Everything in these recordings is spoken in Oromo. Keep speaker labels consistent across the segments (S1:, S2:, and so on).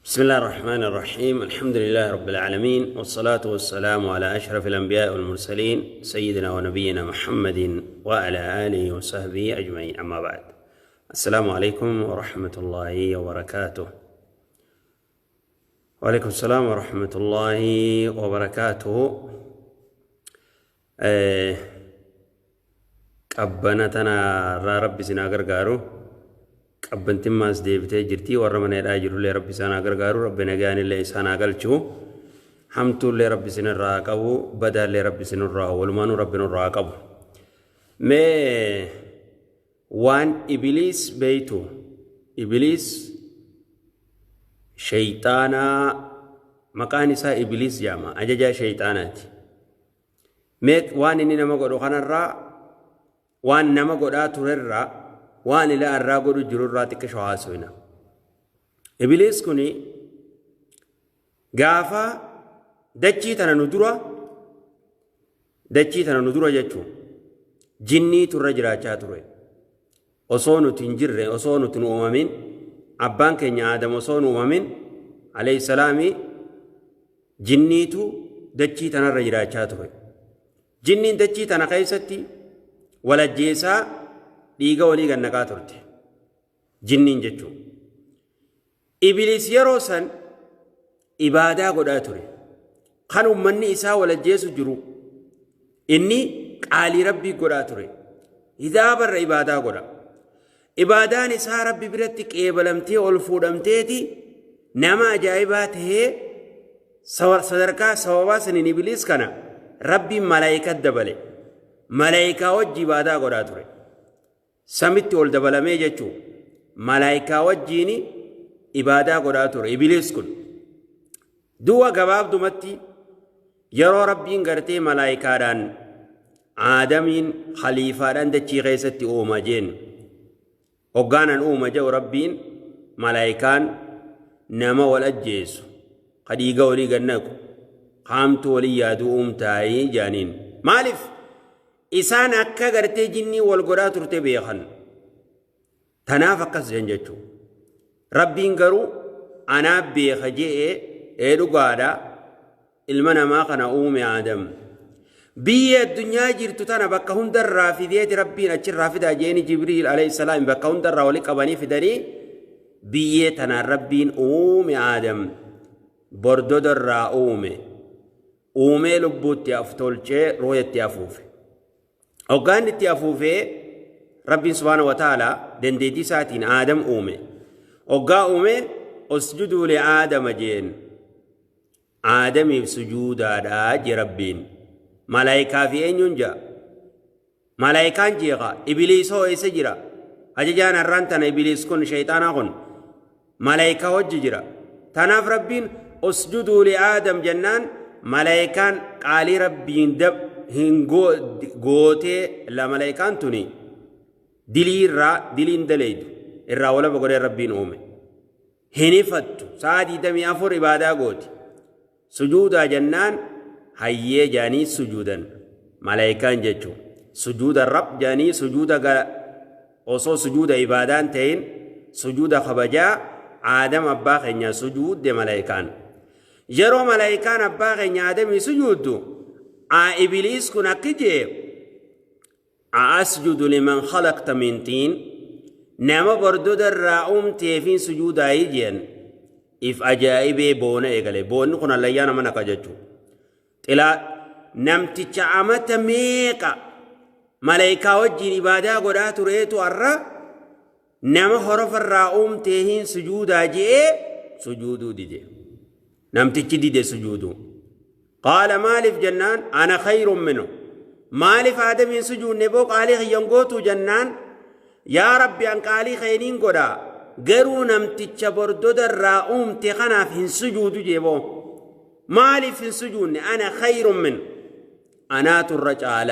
S1: بسم الله الرحمن الرحيم. الحمد لله رب العالمين، والصلاة والسلام على أشرف الأنبياء والمرسلين سيدنا ونبينا محمد وعلى آله وصحبه أجمعين. أما بعد، السلام عليكم ورحمة الله وبركاته. وعليكم السلام ورحمة الله وبركاته. قبنتنا رب سنا غرغارو قبنتم ماس ديبته جرتي ورمنا راجرو لرب سنا غرغارو ربنا غاني لي سنا غلچو حمتو لرب سنا راقبو بدل لرب سنا را ولمانو ربنا راقبو ما وان ابليس بيتو ابليس شيطانا مكانسا ابليس جاما اججا شيطانات ميت وان اني نما غدو خنرا وان نما غدا توررا وان لا الراغدو جروراتك شواسوينا ابليس كوني غافا دچي تنا ندورا جچو جني ترجراچا تروي osonu tinjirre osonu tun umamin abban kenya adam osonu umamin alayhi salami jinnitu dachi tanarra jiraacha ture jinnin dachi tana kaysatti walajjeesa dhiiga walii gannaqa turte jinnin jechu iblis yeroo san ibaada godhaa ture kan ummanni isaa walajjeesu jiru inni qaali rabbi godhaa ture hidaabarra ibaada godhaa إبادان إسا ربي برتك إبلمتي والفودمتي نما أجايبات هي صدركا سوابا سنين إبليس كان ربي ملايكة دبلي ملايكة وجي بادا قراتوري سمت والدبلا ميجتشو ملايكة وجيني إبادا قراتوري إبليس كن دوا قباب دمتي يرو ربي انقرتي ملايكة دان آدمين خليفة دان دچي غيستي أوما جين وقانا أوما جو ربين ملايكان نما والأجيس قد يقولي قناكو قامت ولي يادو أمتاي جانين مالف إسان أكا قرتي جني والقرات رتبيخن تنافقس جنجتو ربين قرو أنا بيخجئ إيدو قادا المنا ما قنا أومي آدم بيه الدنيا جرت تنا بك هندر رافدية ربنا أشر رافدا جيني جبريل عليه السلام بك هندر راولك أباني في داري بيه تنا ربين أومي آدم بردو در را أومي لبوت يافتولش روية يافوف أوغان يافوف ربي سبحانه وتعالى دندي ساتين آدم أومي أوغا أومي أسجدوا لآدم جين آدم سجود آداج ربين ملايكا في أين ينجا ملايكان جيغا إبليس هو إسجرا أججانا رانتنا إبليس كن شيطانا كن ملايكا وججرا تناف ربين أسجدوا لآدم جنان ملايكان قالي ربين دب هنغو غوتي لملايكان تني دلين دليد الراولة بقول ربين أومي هنفتو سادي دمي أفر إبادا غوتي سجودا جنان هيا جاني سجودا ملايكان جتشو سجود الرب جاني سجودا وصو سجود عبادان تين سجود خبجا آدم أبا خنيا سجود دي ملايكان جرو ملايكان أبا خنيا آدم سجود إبليس كنا كجي أسجد لمن خلقت من تين نما بردو در رأوم تيفين سجود آيجين إف أجائبه بونه إيقالي بونه كنا ليانا منك جتشو إلى نمتج عمت ميكا ملايكا وجين إبادة قرات ريتو أرى نما حرف الرأوم تهين سجودا جي سجودو دي نمتج دي سجودو قال مالف جنان أنا خير منه مالف آدم سجود نبوك عليه ينقوتو جنان يا ربي أنك علي خيرين قدا قرو نمتج بردو در رأوم تخنا في سجودو جيبو مالي في السجون أنا خير من أنا الرجال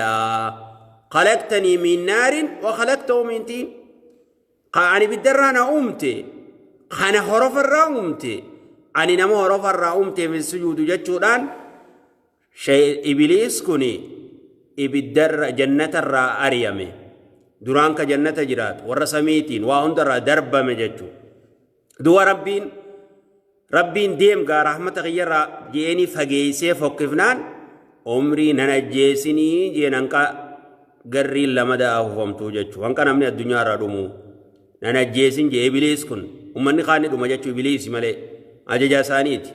S1: خلقتني من نار وخلقته من تين أنا بالدرانة أمتي أنا حرف الرا أمتي أنا نمو حرف الرا أمتي في السجود جتشوران شيء إبليس كوني إبدر جنة الرا أريمي درانك جنة جرات ورسميتين وهندر درب مجتشو دو ربين rabbiin deem gaa rahmata qiyyarraa jeeni fageeysee fokkifnaan umrii nan ajjeesinii jeen hanqa garriin lama daafamtuu jechuu hanqa namni addunyaa irraa dhumu nan ajjeesin jee ibiliis kun ummanni qaanni dhuma jechuu ibiliisi malee ajaja isaaniiti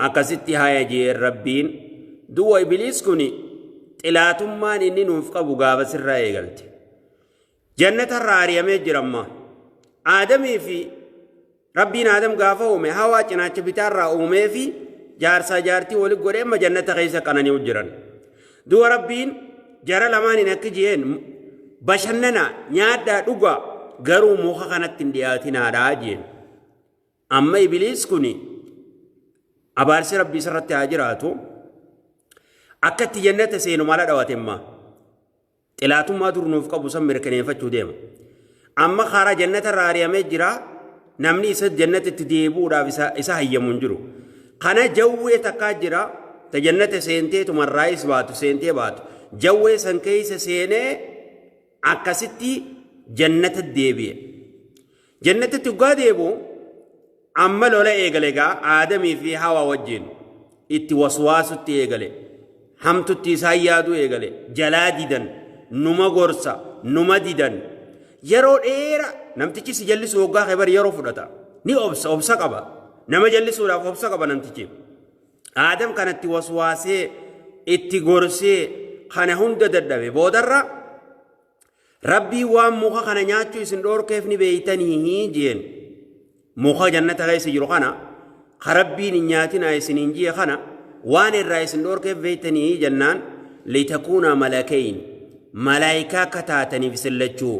S1: akkasitti haya jeen rabbiin duwa ibiliis kun xilaatummaan inni nuuf qabu gaafa sirraa eegalte jannata irraa ariyamee jiramma aadamii fi rabbiin aadam gaafa uume hawaa cinaacha bitaarraa uumee fi jaarsaa jaartii walitti godhee amma jannata keessa qananii jiran duwa rabbiin jara lamaan hin akka jeen bashannana nyaadhaa dhugaa garuu muka kanatti hin dhiyaatinaadhaa jeen amma ibiliis kun abaarsi rabbii irratti haa jiraatu akkatti jannata seenu mala dhawatemma xilaatummaa dur nuuf qabu san mirkaneeffachuu deema amma karaa jannata irraa ariyamee jira namni isa jannatitti deebuudhaaf isa hayyamu hin jiru kana jawwee takkaa jira ta jannata seentee tumarraayis baatu seentee baatu jawwee san keeysa seenee akkasitti jannata deebi'e jannatitti ugaa deebu amma lola eegale gaa aadamii fi hawaa wajjin itti waswaasutti eegale hamtutti isaan yaaduu eegale jalaa didan numa gorsa numa didan yeroo dheera namtichi si jallisu waggaa keebar yeroo fudhata ni obsa qaba nama jallisuudhaaf obsa qaba namtichi aadam kanatti waswaasee itti gorsee kana hunda dadhabe boodarra rabbii waan muka kana nyaachuu isin dhoorkeef ni beeytanii jeen muka jannata keessa jiru kana rabbiin hin nyaatinaa isiniin jiye kana waan irraa isin dhoorkeef beeytanii jennaan litakuuna malakayn malaayikaa akka taataniif isin lachuu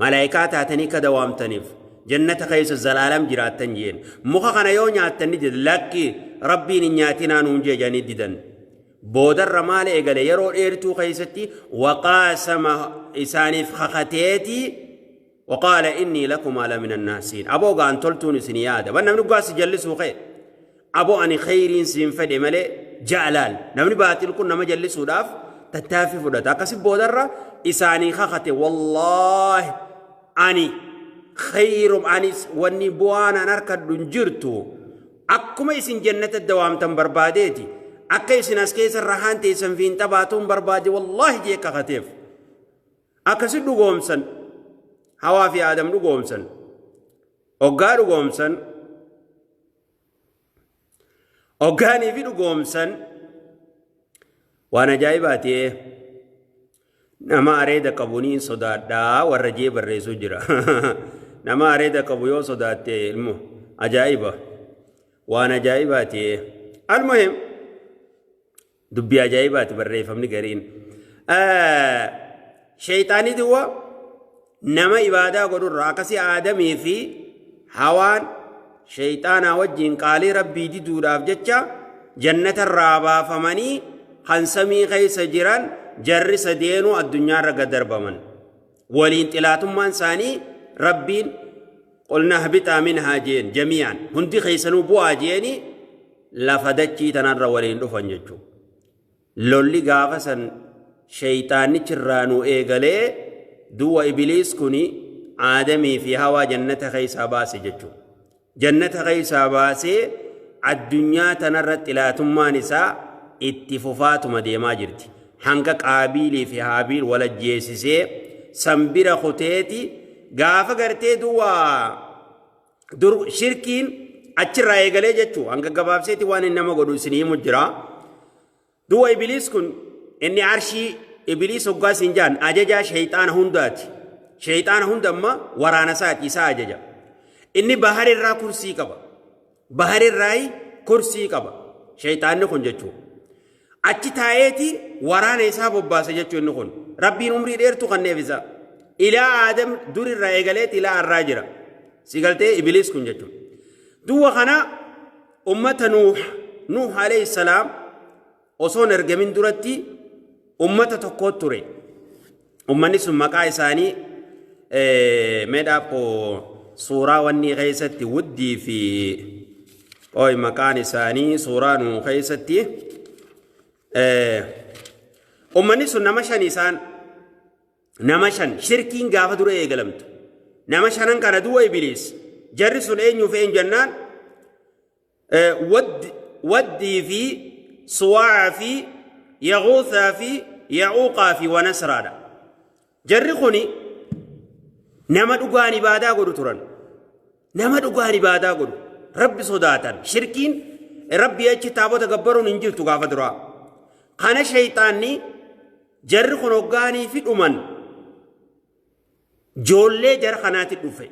S1: malaayikaa taatanii ka dawaamtaniif jannata keessa zalaalam jiraattan jeen muka kana yoo nyaattan ni didan lakki rabbiin hin nyaatinaa nuun jejanii didan boodarra maal eegale yeroo dheertuu keessatti waqaasama isaaniif kakateeti وقال إني لكم على من الناسين أبو قان تلتون سنيادة وانا من قاس جلسوا خير أبو أني خيرين سنفد ملي جعلال نمني باتل كنا مجلسوا داف تتافي فدتا كسب بودرة إساني خخته والله أني خير أني واني بوانا نركض دنجرتو أكما يسن جنة الدوام تنبرباديتي أكا يسن أسكيس الرحان تيسن فين تباتون بربادي والله جيك خطيف أكا سدو قومسن هوا في آدم قومسن أقارو قومسن أقاني في قومسن وانا جايباتي نما أريد قبونين صدادا والرجيب الرئيسو جرا نما أريد قبويو صداتي المو أجايبا وانا جايباتي المهم دبي أجايباتي بالرئيف همني قرين شيطاني دوا نما إبادة قدر راكسي آدمي في هوان شيطانا وجين قالي ربي دي دوراف جتشا جنة الرابا فمني خنسمي خيس جيران جر سدينو الدنيا رقدر بمن ولين تلاتمان ثاني ربين قلنا هبتا منها جين جميعا هندي خيسنو بوا جيني لفدتشي تنر ولين رفن جتشو لولي غافسا شيطاني چرانو ايغالي دو إبليس كوني آدمي في هوا جنة خيسا باسي جتشو جنة خيسا باسي الدنيا تنرت إلى ثمان نساء اتفافات مديما جرتي حنك قابيلي في هابيل ولا جيسيسي سنبرا خطيتي غافا غرتي دور شركين أجرى إيغالي جتشو حنك غباب سيتي وان إنما قدو سنين مجرى دو إبليس كون إني عرشي إبليس وقا سنجان أججا شيطان هندات شيطان هند أما ورانا سات إسا أججا إني بحر الرا كرسي كبا بحر الراي كرسي كبا شيطان نكون جتشو أجي تايتي ورانا إسا بباسا جتشو نكون ربي نمري دير تقن نفسا إلى آدم دور الرأي قلت إلى الراجرة سيقلتي إبليس كون جتشو دو خنا أمة نوح عليه السلام وصون ارجمين دورتي أمة تقطري أمني ثم قاي ثاني مدابو صورة وني غيستي ودي في أي مكان ثاني صورة نو غيستي أمني ثم نمشان إنسان نمشان شركين قاف دور إيجلمت نمشان كان دو إبليس جرس الأين يفين جنان ودي في سواع في يغوث في يعوق في ونسرا جرخني نما دغان عباده غدو تران نما دغان عباده غدو ربي صداتن شركين ربي يجي تابوت غبرون انجيل تغاف درا خان شيطاني جرخن وغاني في دمن جولي جرخنات دفه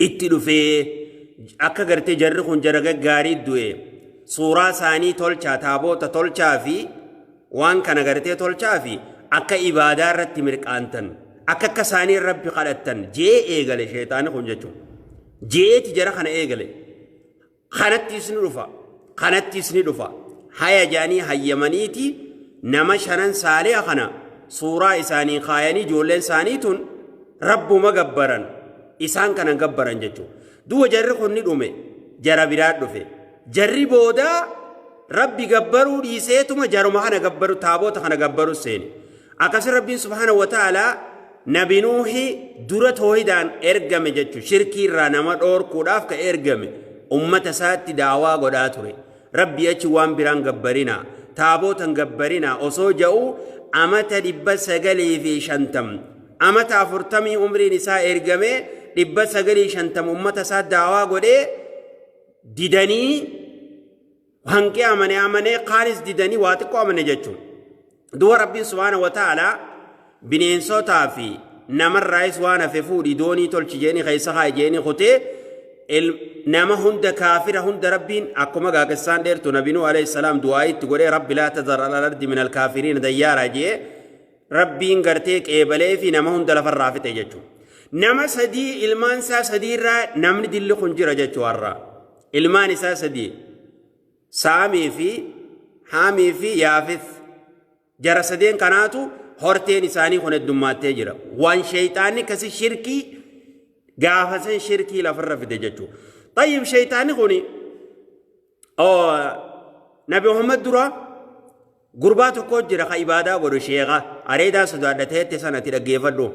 S1: اتدفه akka gartee jarri kun jaraga gaarii du'e suuraa isaanii tolchaa taaboota tolchaa fi waan kana gartee tolchaa fi akka ibaadaa irratti mirqaantan akka isaanii rabbi kadhattan jee eegale sheexaani kun jechuun jeeti jara kana eegale kanattis ni dhufa haya jaanii hayyamaniiti nama shanan saalee kana suuraa isaanii kaayanii ijoolleen isaaniitun rabbuma gabbaran isaan kana gabbaran jechuun duwa jarri kun ni dhume jara biraa dhufe jarri booda rabbi gabbaruu dhiiseetuma jaruma kana gabbaru taaboota kana gabbaru seeni akkas rabbiin subhaanahu wa ta'ala nabi nuuhi dura toohidaan ergame jechu shirkii irraa nama dhoorkuudhaaf ka ergame ummata isaatti daawaa godhaa ture rabbi achi waan biraan gabbarina taabootan gabbarina osoo ja'u amata 950 amata 40 umriin isaa ergame 950 ummata isaa daawaa godhee didanii hanqee amanee qaanis didanii waa xiqqoo amane jechuun duwa rabbiin subhaanahu wa ta'ala bineensotaa fi namarraayis waan hafe fuudhi doonii tolchi jeeni keessa haa jeeni kutee nama hunda kaafira hunda rabbiin akkuma gaagessaan dheertu nabinuu alayhi salaam du'aa itti godhee rabbi laa tazar alal ardi min alkaafiriin dayyaaraa jee rabbiin gartee qeebalee fi nama hunda lafarraa fixe jechuun nama sadii ilmaan isaa sadii irraa namni dilli kun jira jechuu har'a ilmaan isaa sadii saamii fi haamii fi yaafis jara sadeen kanaatu horteen isaanii kun heddummaatee jira waan sheeyxaanni kasi shirkii gaafasan shirkii lafarra fide jechuu tayyib sheeyxaanni kun nabi Muhammad dura gurbaa tokko jira ka ibaadaa godhu sheeqa areedaa sodaadhateetti sanatti dhaggeeffadhu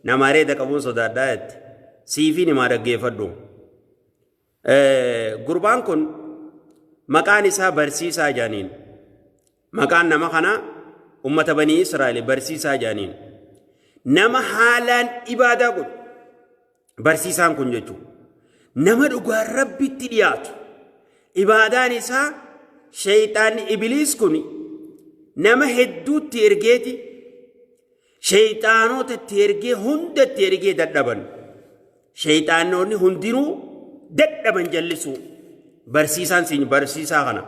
S1: nama areeda qabuun sodaadhaatti siifi nimaa dhaggeeffadhu gurbaan kun maqaan isaa barsiisaa jaaniin maqaan nama kana ummata banii Israa'el barsiisaa jaaniin nama haalaan ibaadaa godhu barsiisaan kun jechuun nama dhugaa rabbitti dhiyaatu ibaadaan isaa sheeyxaanni ibiliis kun nama hedduutti ergeeti sheeyxaanota itti ergee hundatti ergee dadhaban sheeyxaanonni hundinuu dadhaban jallisuu barsiisaan siin barsiisaa kana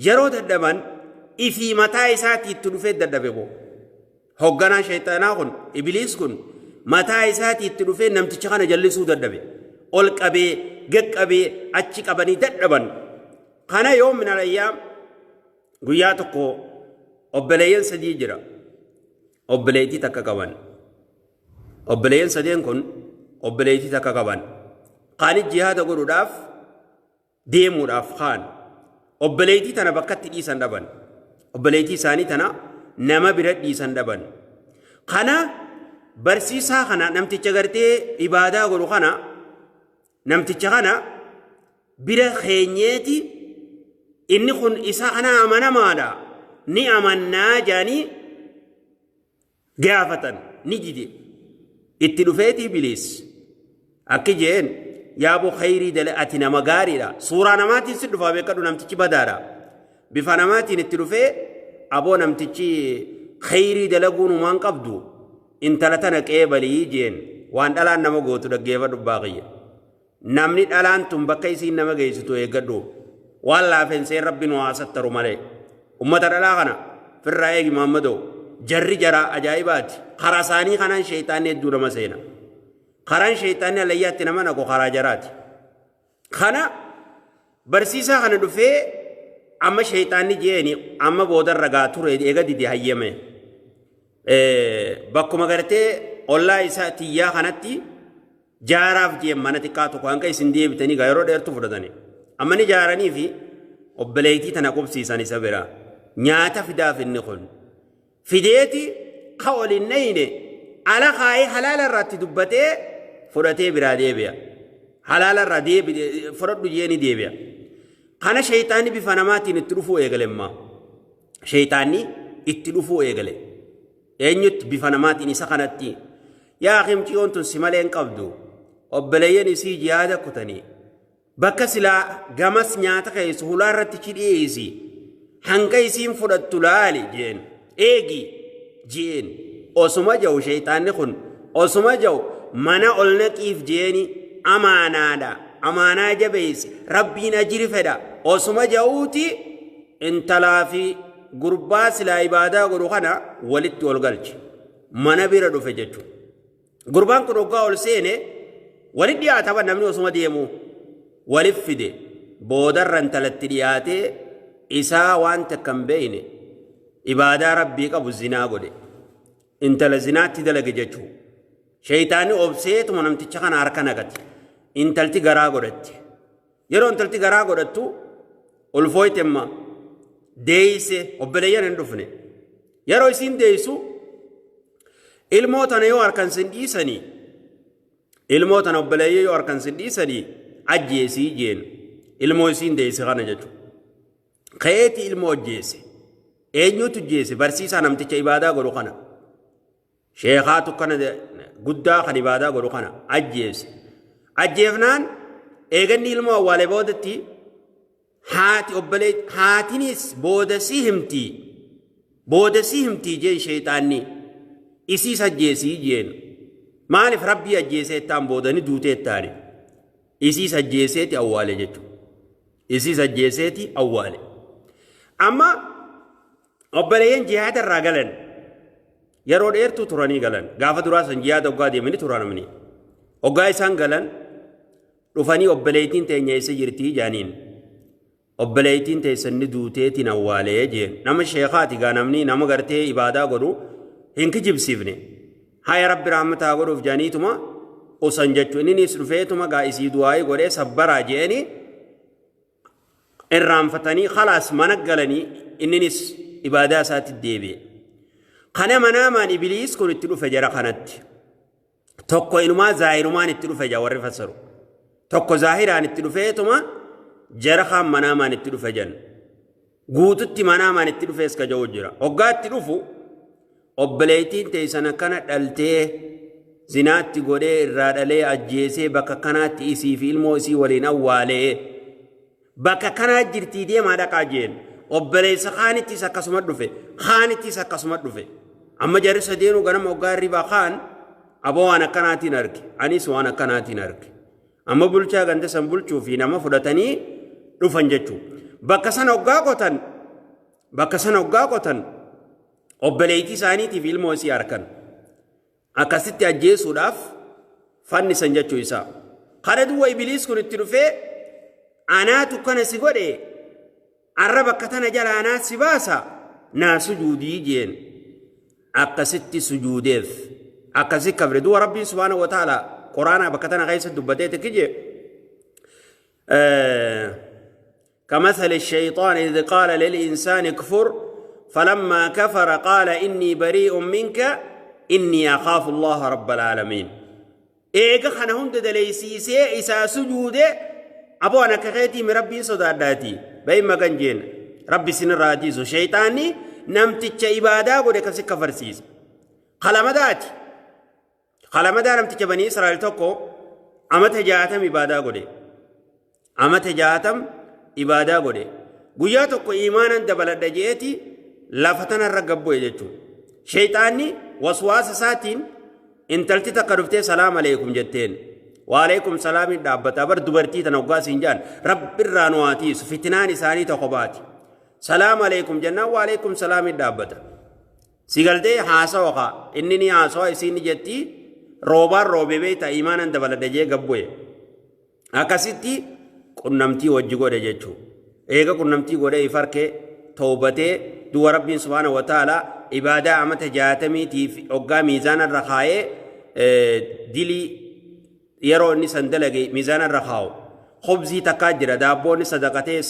S1: yeroo dadhaban ifii mataa isaatii itti dhufee dadhabe boo hogganaan sheeyxaanaa kun ibiliis kun mataa isaatii itti dhufee namticha kana jallisuu dadhabe ol qabee gaqqabee achi qabanii dadhaban kana yoo min alayyaam guyyaa tokko obboleeyyan sadii jira obboleettii takka qaban obboleeyyan sadeen kun obboleettii takka qaban qaani jihaada godhuudhaaf deemuudhaaf kaan obboleettii tana bakkatti dhiisan dhaban obboleettii isaanii tana nama bira dhiisan dhaban kana barsiisaa kana namticha gartee ibaadaa godhu kana namticha kana bira keenyeeti inni kun isa kana amanamaadha ni amannaa jaanii gaafatan ni jide itti dhufeeti ibiliis akki jeen yaaboo khayrii dale ati nama gaariidha suuraa namaatiin si dhufaa beekadhu namtichi badaadha bifa namaatiin itti dhufee aboo namtichi khayrii dalaguun waan qabdu intala tana qeebalii jeen waan dhalaan nama gootu dhaggeeffadhu baaqiyya namni dhalaan tun bakka isiin nama geessitu eeggadhu waan laafenseen rabbiin waa sattaru malee ummata dhalaa kana firraa eegi Muhammadoo jarri jara ajaa'ibaati karaa isaanii kanaan sheeyxaanni hedduu nama seena karaan sheeyxaanni alayyaatti nama naqu karaa jaraati kana barsiisaa kana dhufee amma sheeyxaanni jeeni amma boodarra gaa ture eega didi hayyame bakkuma gartee ollaa isaa tiyyaa kanatti jaaraaf jeen mana xiqqaa tokko hanga isin deebitanii gaa yeroo dheertu fudhatanii amma ni jaaranii fi obboleettii tana qubsiisan isa bira nyaata fidaaf inni kun fideeti ka olin neyne ala kaayee halaala irratti dubbatee fudhatee biraa deebi'a halaala irraa fudhadhu jeeni deebi'a kana shaytaani bifa namaatiin itti dhufuu eegalemma shaytaani itti dhufuu eegale eenyutti bifa namaatiin isa kanatti yaa qimciyoon tun si malee hin qabdu obboleeyyan isii jihaada kutanii bakka silaa gamas nyaata keessu hulaa irratti chidhiyeesi hanga isiin fudhattu laali jeen eegi jeen osuma jau shaytaanni kun osuma jau mana ol naqiif jeeni amaanaadha amaanaa jabeessi rabbiin ajiri fedha osuma jauuti intalaa fi gurbaa silaa ibaadaa godhu kana walitti ol galchi mana bira dhufe jechuudha gurbaan kun hoggaa ol seene walitti dhiyaataba namni osuma deemu walif fide boodarra intalatti dhiyaatee isaa waan takkan beeyne ibaadaa rabbii qabu zinaa godhe intala zinaatti dalage jechuu shaytaanni obseetuma namticha kana harka naqate intalti garaa godhatti yeroo intalti garaa godhattu ulfooytemma deeyse obboleeyyan hin dhufne yeroo isiin deeysu ilmoo tana yoo harkan sin dhiisanii ilmoo tana obboleeyya yoo harkan sin dhiisanii ajjeesii jeen ilmoo isiin deeyse kana jechuu ka'eeti ilmoo ajjeese eenyutu ajjeese barsiisaa namticha ibaadaa godhu kana sheekaatu kana guddaa kan ibaadaa godhu kana ajjeese ajjeefnaan eeganni ilmoo awwaalee boodatti haati obbolee haatinis boodasii himtii jeen shayxaanni isiis ajjeesii jeen maaliif rabbii ajjeesee ta'an boodani duutee ta'ani isiis ajjeeseeti awwaale jechuudha isiis ajjeeseeti awwaale amma obboleeyyan jihaada irraa galan yeroo dheertuu turanii galan gaafa duraa san jihaada hoggaa deemanii turanamni hoggaa isaan galan dhufanii obboleeytiin teenya eessa jirtii jaaniin obboleeytiin teessanni duuteetiin awwaalee jeen nama sheekaati gaa namni nama gartee ibaadaa godhu hin kijibsiifne haya rabbi rahmataa godhuuf jaaniituma usan jechu inninis dhufeetuma gaa isii du'aayii godhee sabbaraa jeeni irraanfatanii khalaas mana galanii inninis ibaadaa isaatti deebi'e kana manaamaan ibiliis kun itti dhufe jara kanatti tokko inumaa zaahirumaan itti dhufe jaa warri fassaru tokko zaahiraan itti dhufeetuma jara kaan manaamaan itti dhufe jan guututti manaamaan itti dhufees ka ja'u jira hoggaa itti dhufu obboleeytiin teessan akkana dhaltee zinaatti godhee irraa dhalee ajjeesee bakka kanaatti isii fi ilmoo isii waliin awwaalee bakka kanaa jirtii deemaa dhaqaa jeen obboleessa kaanittis akkasuma dhufe amma jarri sadeenuu ganama hoggaa irribaa kaan aboo waan akkanaatiin arge anis waan akkanaatiin arge amma bulchaa ganda san bulchuu fi nama fudhatanii dhufan jechuu bakka sana hoggaa qotan obboleeytii isaaniitiif ilmoo isii harkan akkasitti ajjeesuudhaaf fannisan jechuu isaa kana duwwa ibiliis kun itti dhufee anaatu kana si godhe arra bakka tana jala anaa si baasa naa sujuudii jeen akkasitti sujuudeef akkasi kabre duwa rabbiin subhaanahu wa ta'ala quraana bakka tana keessa dubbatee tekije كمثل الشيطان إذ قال للإنسان كفر فلما كفر قال إني بريء منك إني أخاف الله رب العالمين إيجا خنهم دليسيسي إسا سجودة أبو أنا كغيتي من ربي صداداتي بيما كنجين ربي سن راجيز شيطاني نمتج إبادة ودك كفر سيس خلمدات نمتج بني إسرائيل توكو أما تجاتم إبادة ودي أما تجاتم إبادة ودي guyyaa tokko iimaanan dabaladha jeeti lafatana irra gabboo jechuudha shayxaanni waswaasa isaatiin intalti takka dhuftee salaam alaykum jetteen wa alaykum salaam dhaabbata bar dubartii tana hoggaa siin jaan rabbi irraa nu haatiisu fitinaan isaanii tokko baati salaam alaykum jennaan wa alaykum salaam dhaabbata sigaltee haasawa inni ni haasawa isiin jetti roobaan roobee beeyta iimaanan dabaladha jee gabboo akkasitti qunnamtii wajji godhe jechuudha eega qunnamtii godhee ifarkee tawbatee duwa rabbiin subhaanahu wa ta'ala ibaadaa amata jaatamiitiif hoggaa miizaana irra kaayee dilii yeroo inni san dalage miizaana irra kaawu khubzii takkaa jira daabboonni sadaqatees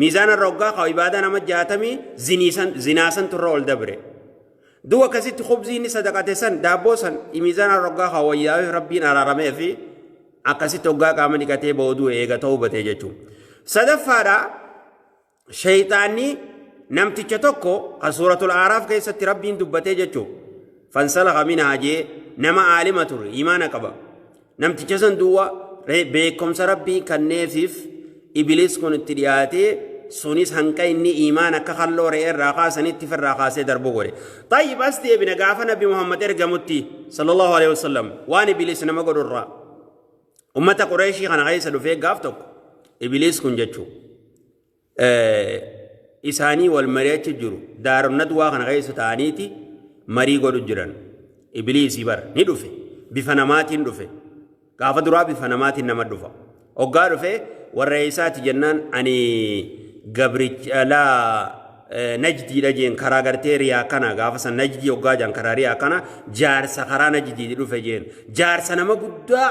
S1: miizaana irra hoggaa kaawu ibaadaa nama jaatamii zinaasan turra ol dabre duwa akkasitti khubzii inni sadaqate san daabboo san miizaana irra hoggaa kaawu wayyaa'ee rabbiin araaramee fi akkasitti hoggaa qaama dhiqatee booduu eega tawbatee jechuudha sadaffaadhaa shaytaanni namticha tokko suuratul aaraaf keessatti rabbiin dubbatee jechuu fansalaqa minhaa jee nama aalima ture imaana qaba namticha san duwwa beekumsa rabbii kanneefiif ibliis kun itti dhiyaatee sunis hanqa inni imaan akka kalloo re'ee irraa kaasanitti firraa kaasee darbu godhe tayyib as deebina gaafa nabi muhammad ergamutti sallallahu alaihi wasallam waan ibliis nama godhurraa ummata qureeshii kana keessa dhufee gaaf tokko ibliis kun jechuu isaanii wal mari'achi jiru daaronnat waa kana keessa ta'aniiti marii godhu jiran ibliisii bar ni dhufe bifa namaatiin dhufe gaafa duraa bifa namaatiin nama dhufa oggaa dhufe warra isaati jennaan ani gabricha la najdi dajeen karaa gartee riyaa kana gaafa san najdi oggaa jan karaa riyaa kana jaarsa karaa najdi dhufe jeen jaarsa nama guddaa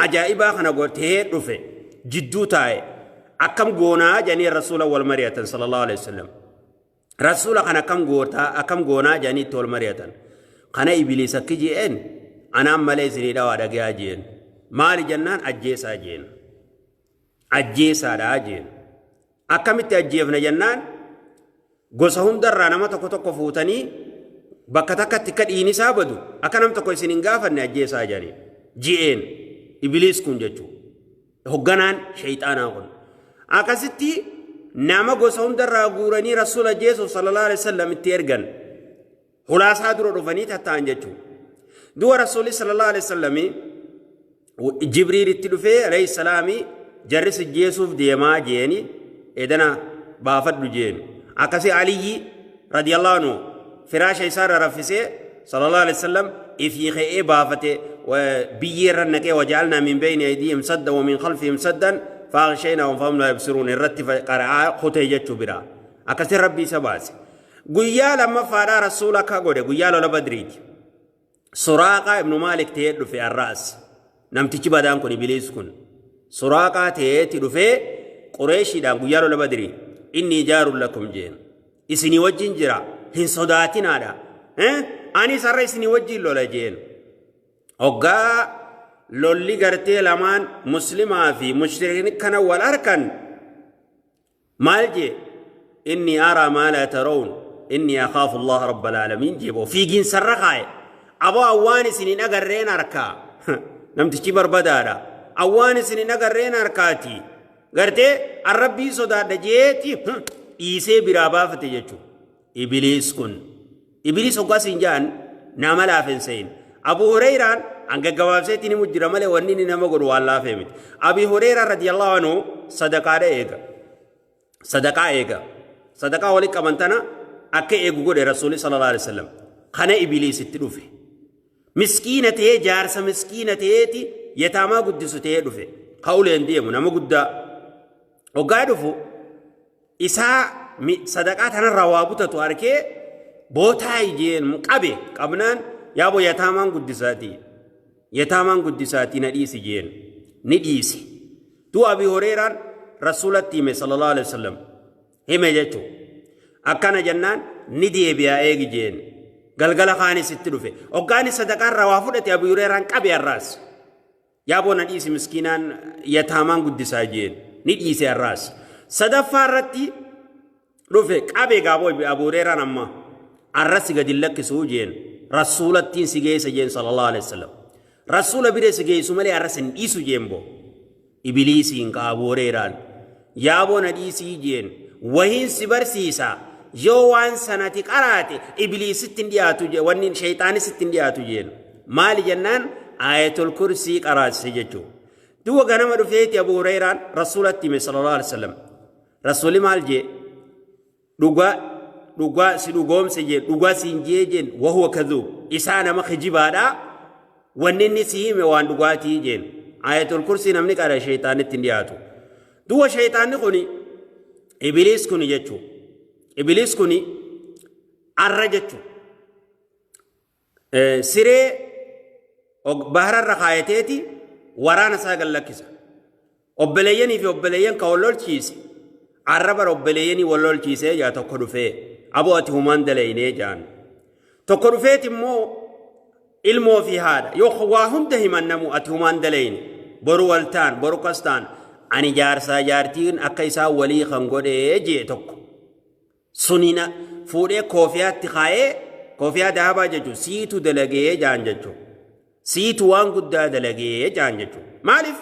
S1: ajaa'ibaa kana godhee dhufe jidduu taa'e akkam goonaa janii rasuula wal mari'atan sallallahu alaihi wasallam rasuula kana akkam goonaa janii tol mari'atan kana ibliis akki jeen anaan malee isinii dhawaa dhagaa jeen maali jennaan ajjeesaa jeen ajjeesaadhaa jeen akkamitti ajjeefna jennaan gosa hundarraa nama tokko tokko fuutanii bakka takkatti akka dhiinisaa badu akka nam tokko isin hin gaafanne ajjeesaa jedhanii ji'een ibliis kun jechuu hogganaan shayxaanaa kun akkasitti nama gosa hundarraa guuranii rasuula ajjeesuuf sallallahu alaihi wasallam itti ergan hulaasaa dura dhufanii tatta'an jechuu du'a rasuulli sallallahu alaihi wasallam jibriil itti dhufee alayhi salaami jarris ajjeesuuf deemaa jeeni edana baafadhu jeen akasi aliyyi radiyallahu anhu firaasha isaarra raffisee sallallahu alaihi wasallam ifii khee baafate biyyeerra naqee waja'alna min bayni aydihim saddan wa min khalfihim saddan فاغشيناهم فهم لا يبصرون الرتب قرعاء خطي جتشو برا أكثر ربي سباس قويا لما فارا رسولك قولي قويا لولا بدريج سراقة ابن مالك تيد في الرأس نمتيجي بدان كوني بليس كون سراقة تيد في قريشي دان قويا لولا بدري إني جار لكم جين إسني وجين جرا هن صداتين هذا أني سر إسني وجين لولا جين أوغا لولي غرتي لمان مسلمة في مشركين كان والأركان مالجي إني أرى ما لا ترون إني أخاف الله رب العالمين جيبو في جين سرقاي أبو أواني سنين أغرين أركا نمتشي بربدارا أواني سنين أغرين أركاتي غرتي الربي صدا دجيتي إيسي برابا فتججو إبليس كن إبليس وقا سنجان نعمل آفنسين أبو هريران أنك جوابسيتي نمجرى ملء ونيني نمغر والله فهمت أبي هريرة رضي الله عنه صدقاء إيجا صدقاء ولك أمانتنا أكي إيجو قول رسول صلى الله عليه وسلم خنا إبليس التلوفي مسكينة جارس مسكينة يتاما قدسو تهدفه قول ينديم نما قد وقادفو إساء صدقات هنا روابطة تواركي بوتاي جين مقابي قبنان يابو يتاما قدساتي يتامان قدساتي نديسي جين نديسي تو أبي هريرة رسول التيمة صلى الله عليه وسلم هم يجتو أكان جنان ندي بيا إيجي جين قلقل خاني ستلوفي وقاني صدقان روافدة أبي هريرة كابي الراس يابو نديسي مسكينان يتامان قدسا جين نديسي الراس صدفا رتي لوفي كابي قابو أبو هريرة نما الراس قد لك سو جين رسول التين سيجيس جين صلى الله عليه وسلم رسول بيرس جيسو ملي أرسن إيسو جيمبو إبليسي إنكا أبوريران يابو نديسي جين وهين سبر سيسا يوان سنتك أراتي إبليس ستندياتو جين ونين شيطان ستندياتو جين مالي جنان آية الكرسي قرات سججو دو غنم رفيت أبو هريرة رسول التيمة صلى الله عليه وسلم رسول مال جي دوغا سيدوغوم سجي دوغا سينجي جين وهو كذوب إسانا مخجبادا ونني سيهم وان دوغاتي جين آية الكرسي نمني قال شيطان التندياتو دو شيطان نخوني إبليس كوني جتشو إبليس كوني الرجتشو سيري بحر الرخايتيتي ورانا ساقل لكسا أبليني في أبليين كولول چيسي عربر أبليني ولول چيسي جا تقرو فيه أبو أتهمان دليني جان تقرو فيه تمو ilmoo fi haadha yoo waa hunda himannamu ati humaan dalayni boru waltaan boru kastaan ani jaarsaa jaartiin akka isaa walii kan godhee jee tokko sunina fuudhee koofiyaatti kaayee koofiyaa dahabaa jechuun siitu dalagee jaan jechuun siitu waan guddaa dalagee jaan jechuun maaliif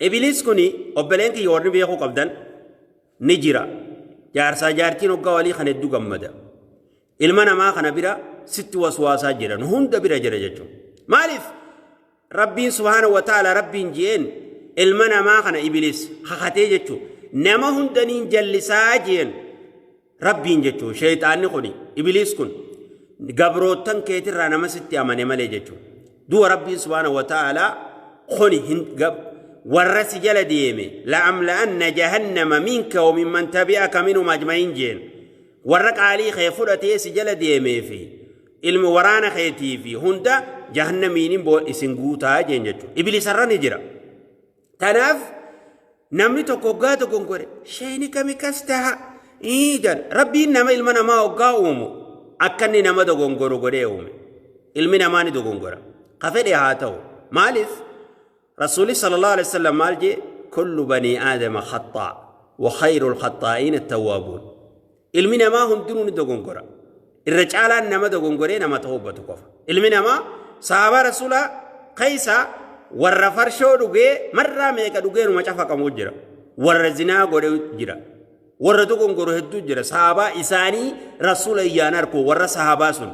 S1: ibiliis kuni obboleen kiyya warri beekuu qabdan ni jira jaarsaa jaartiin hoggaa walii kan hedduu gammada ilma namaa kana bira sitti waswaasaa jiran hunda bira jira jechuun maaliif rabbiin subhaanahu wa ta'ala rabbiin jeen ilma namaa kana ibiliis kakatee jechuun nama hundaniin jallisaa jeen rabbiin jechuun sheeyxaanni kuni ibiliis kun gabrootan keetirraa nama sitti amane malee jechuun du'a rabbiin subhaanahu wa ta'ala kuni warra si jala deeme la'amla'anna jahannama minka wa mimman tabi'aka minhum ajma'iin jeen warra qaalii kee fudhatee si jala deemee fi ilmi waraana keetii fi hunda jahannamiinin isin guutaa jeen jechuun ibiliisarra ni jira tanaaf namni tokko hoggaa dogongore sheeyni kami kas taha iijan rabbiin nama ilma namaa hoggaa uumu akka inni nama dogongoru godhee uume ilmi namaa ni dogongora ka fedhe haa ta'u maaliif rasuuli sallallahu alaihi wasallam maal jee kullu banii aadama khaxaa wa khayru lkhaxaa'iina attawwaabuun ilmi namaa hundinuu ni dogongora irra caalaan nama dogongoree nama tawbatu qofa ilmi namaa sahaaba rasuulaa keeysaa warra farshoo dhugee marraa meeqa dhugeeruma cafaqamuu jira warra zinaa godhe jira warra dogongoru hedduu jira sahabaa isaanii rasuula iyyaan arku warra sahabaa sun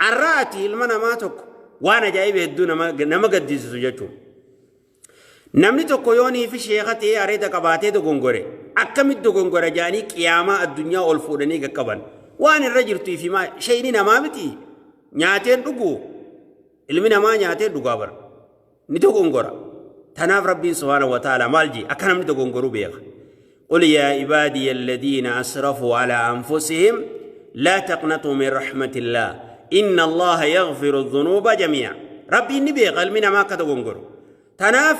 S1: arraati ilma namaa tokko waan ajaa'iba hedduu nama gaddisiisu jechuun namni tokko yoonii fi sheeka ta'ee areeda qabaatee dogongore akkamitti dogongora jaanii qiyaamaa addunyaa ol fuudhanii qaqqaban waan irra jirtuu fi shayni namaa miti nyaateen dhugu ilmi namaa nyaateen dhugaa bara ni dogongora tanaaf rabbiin subhaanahu wa ta'ala maal jee akka namni dogongoru beeka قل يا عبادي الذين أسرفوا على أنفسهم لا تقنطوا من رحمة الله إن الله يغفر الذنوب جميعا ربي النبي قال من ما كتغنغر تناف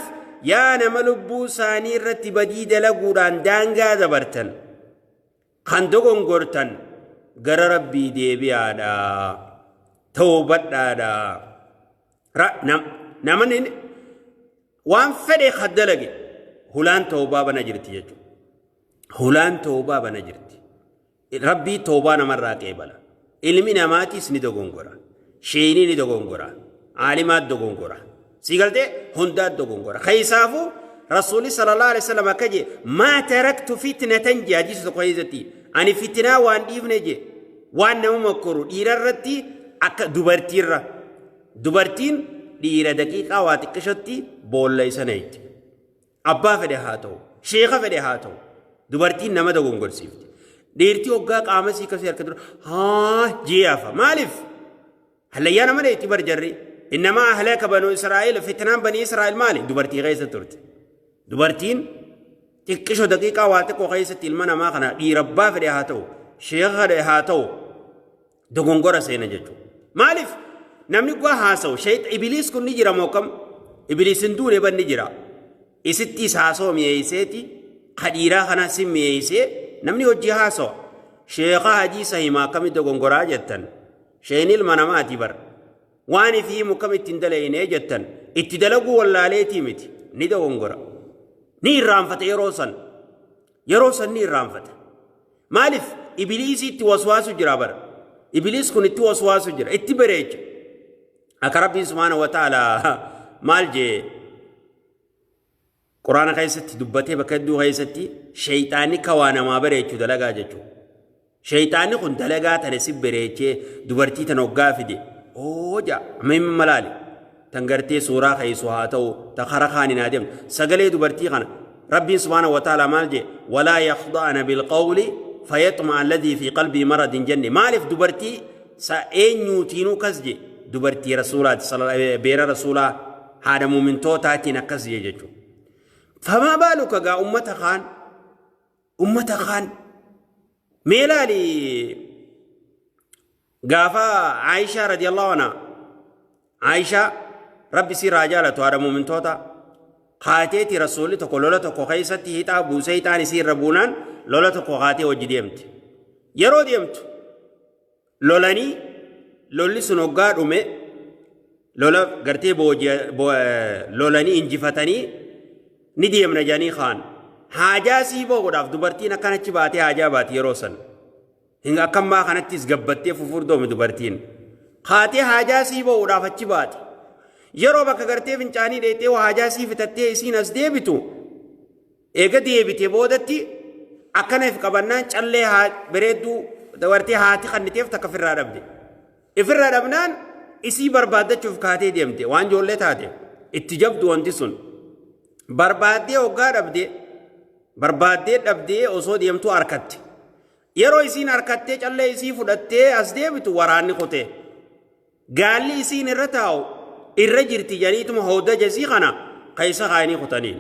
S1: يا نملبو ساني رتب ديد لغوران دانغا دبرتن خندغنغرتن غر ربي دي بيادا توبت دادا نمن وان فدي خدلغي هلان توبا بنجرتي يجو هلان توبا بنجرتي ربي توبا نمرا قبلا علمي نماتيس ندغونغورا شيني ندغونغورا عالمات دغونغورا سيغلتي هندات دغونغورا خيسافو رسول صلى الله عليه وسلم كجي ما تركت فتنة جاجيس قويزتي اني فتنة وان ديفنجي وان نمكرو ديررتي اك دوبرتين ديره دقيقه واتكشتي بولي سنيت ابا فدي هاتو شيخ فدي هاتو دوبرتين نما دغونغورسيفت ديرتي اوغا قامسي كسير كدر ها جيافا مالف هل يانا ما يتبر جري انما اهلك بنو اسرائيل فتنان بني اسرائيل مالي دوبرتي غيسه ترت دوبرتين تكشو دقيقه واتكو غيسه المنا ما خنا دي ربا فدي هاتو شيخ فدي هاتو دغونغورا سينا جچو مالف نمني غوا هاسو شيط ابليس كن نجرا موكم ابليس ندوري بن نجرا اسيتي ساسو ميسيتي خديرا خنا سميسي نمني وجي هاسو شيخ حديث ما كم دغونغورا جتن شيني المناماتي بر واني في مكم تندلين جتن اتدلغو ولا ليتي متي ني دغونغورا ني رامفت يروسن ني رامفت مالف ابليس توسواس جرابر ابليس كن توسواس جرا اتبريج اكرب سبحانه وتعالى مالجي قرآن خيستي دبته بكدو خيستي شيطاني كوانا ما بريچو دلغا جچو شيطاني كن دلغا تنسب بريچه دبرتي تنوغا فدي اوجا ميم ملالي تنغرتي سورة خيسو هاتو تخرخاني نادم سغلي دبرتي خان ربي سبحانه وتعالى مالجي ولا يخضعن بالقول فيطمع الذي في قلبي مرض جني مالف دبرتي ساينيو تينو كسجي دبرتي رسولات صلى الله عليه بير رسولا هذا مؤمن توتاتي نكسجي جچو فما بالك قا أمة خان ميلالي قافا عائشة رضي الله عنها عائشة ربي سي راجالة توارا مؤمن توتا خاتيتي رسولي تقول لولا تقو خيستي هيتا بوسيتاني سير ربونان لولا تقو خاتي وجي ديمت يرو ديمت لولاني لولي سنوغاد أمي لولا قرتي لولاني انجفتاني نديم نجاني خان حاجة سيبو قداف دبرتين كانت شباتي حاجة باتي روسن هنگا كم ما كانت تسقبتي ففردو من دبرتين خاتي حاجة سيبو قداف شباتي يرو بك غرتي فنچاني ديتي وحاجة سيفتتي اسين اس ديبتو ايگا ديبتي بودتي اكنا فقبنا چلي بريدو دورتي هاتي خنتيف تكفر رابدي افر رابنان اسی بربادت چوف کھاتے دیمتے وان جولے تھاتے اتجاب دوانتی سن بربادے ہوگا ربدے بربادے ربدے اسو دیمتو ارکتے یرو اسین ارکتے چلے اسی فدتے از دیبتو ورانی خوتے گالی اسین رتاو الرجرتی جانیتم حودہ جزی خانا قیسا خائنی خوتانین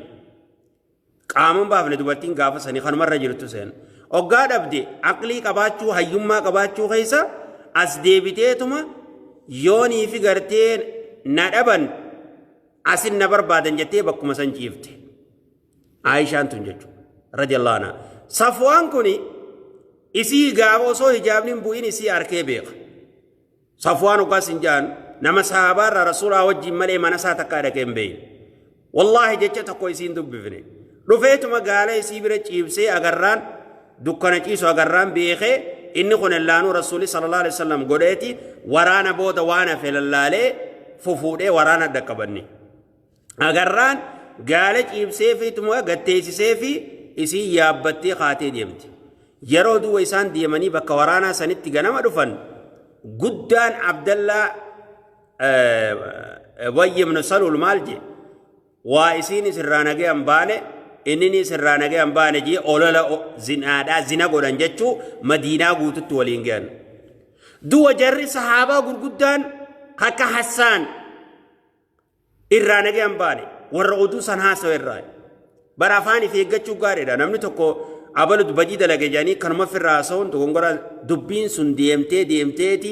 S1: قامن بافنے دوبتین گافا سنی خان مر رجرتو سین ہوگا ربدے عقلی قباچو حیوما قباچو قیسا از دیبتے تما يوني في قرتين نربن أسن نبر بعدين جتة بكم سنجيفته عائشة تنجج رضي الله عنها صفوان كوني إسي جابو سو هجابني بوين إسي أركيبيق صفوان وقاسنجان نما صحابة رسول الله وجه ملئ من ساتكارا كمبين والله جتة تقويسين دبفني رفيت ما قال إسي برجيب سي أجران دكانة إيسو أجران بيخه إني خن اللانو رسول صلى الله عليه وسلم قريتي ورانا بود وانا في اللالي ففوده ورانا دكبني أجران قالت إب سيفي تموا قتيسي سيفي إسي يابتي خاتي ديمتي يرودو ويسان ديماني بك ورانا سنتي غنم رفن قدان عبد الله وي من صلو المالجي وإسيني سرانا جي أمباني إنني سرانا جي أمباني جي أولا زنا قدان جتشو مدينة قوتت ولينجان دو جري صحابة قدان كاكا حسان إرانا جي أمباني ورعودو سنهاسو إراي برافاني في جتشو قاري نمني تكو أبلو دبجي دلقي جاني كنما في الراسون تقول دبين سن ديمتي تي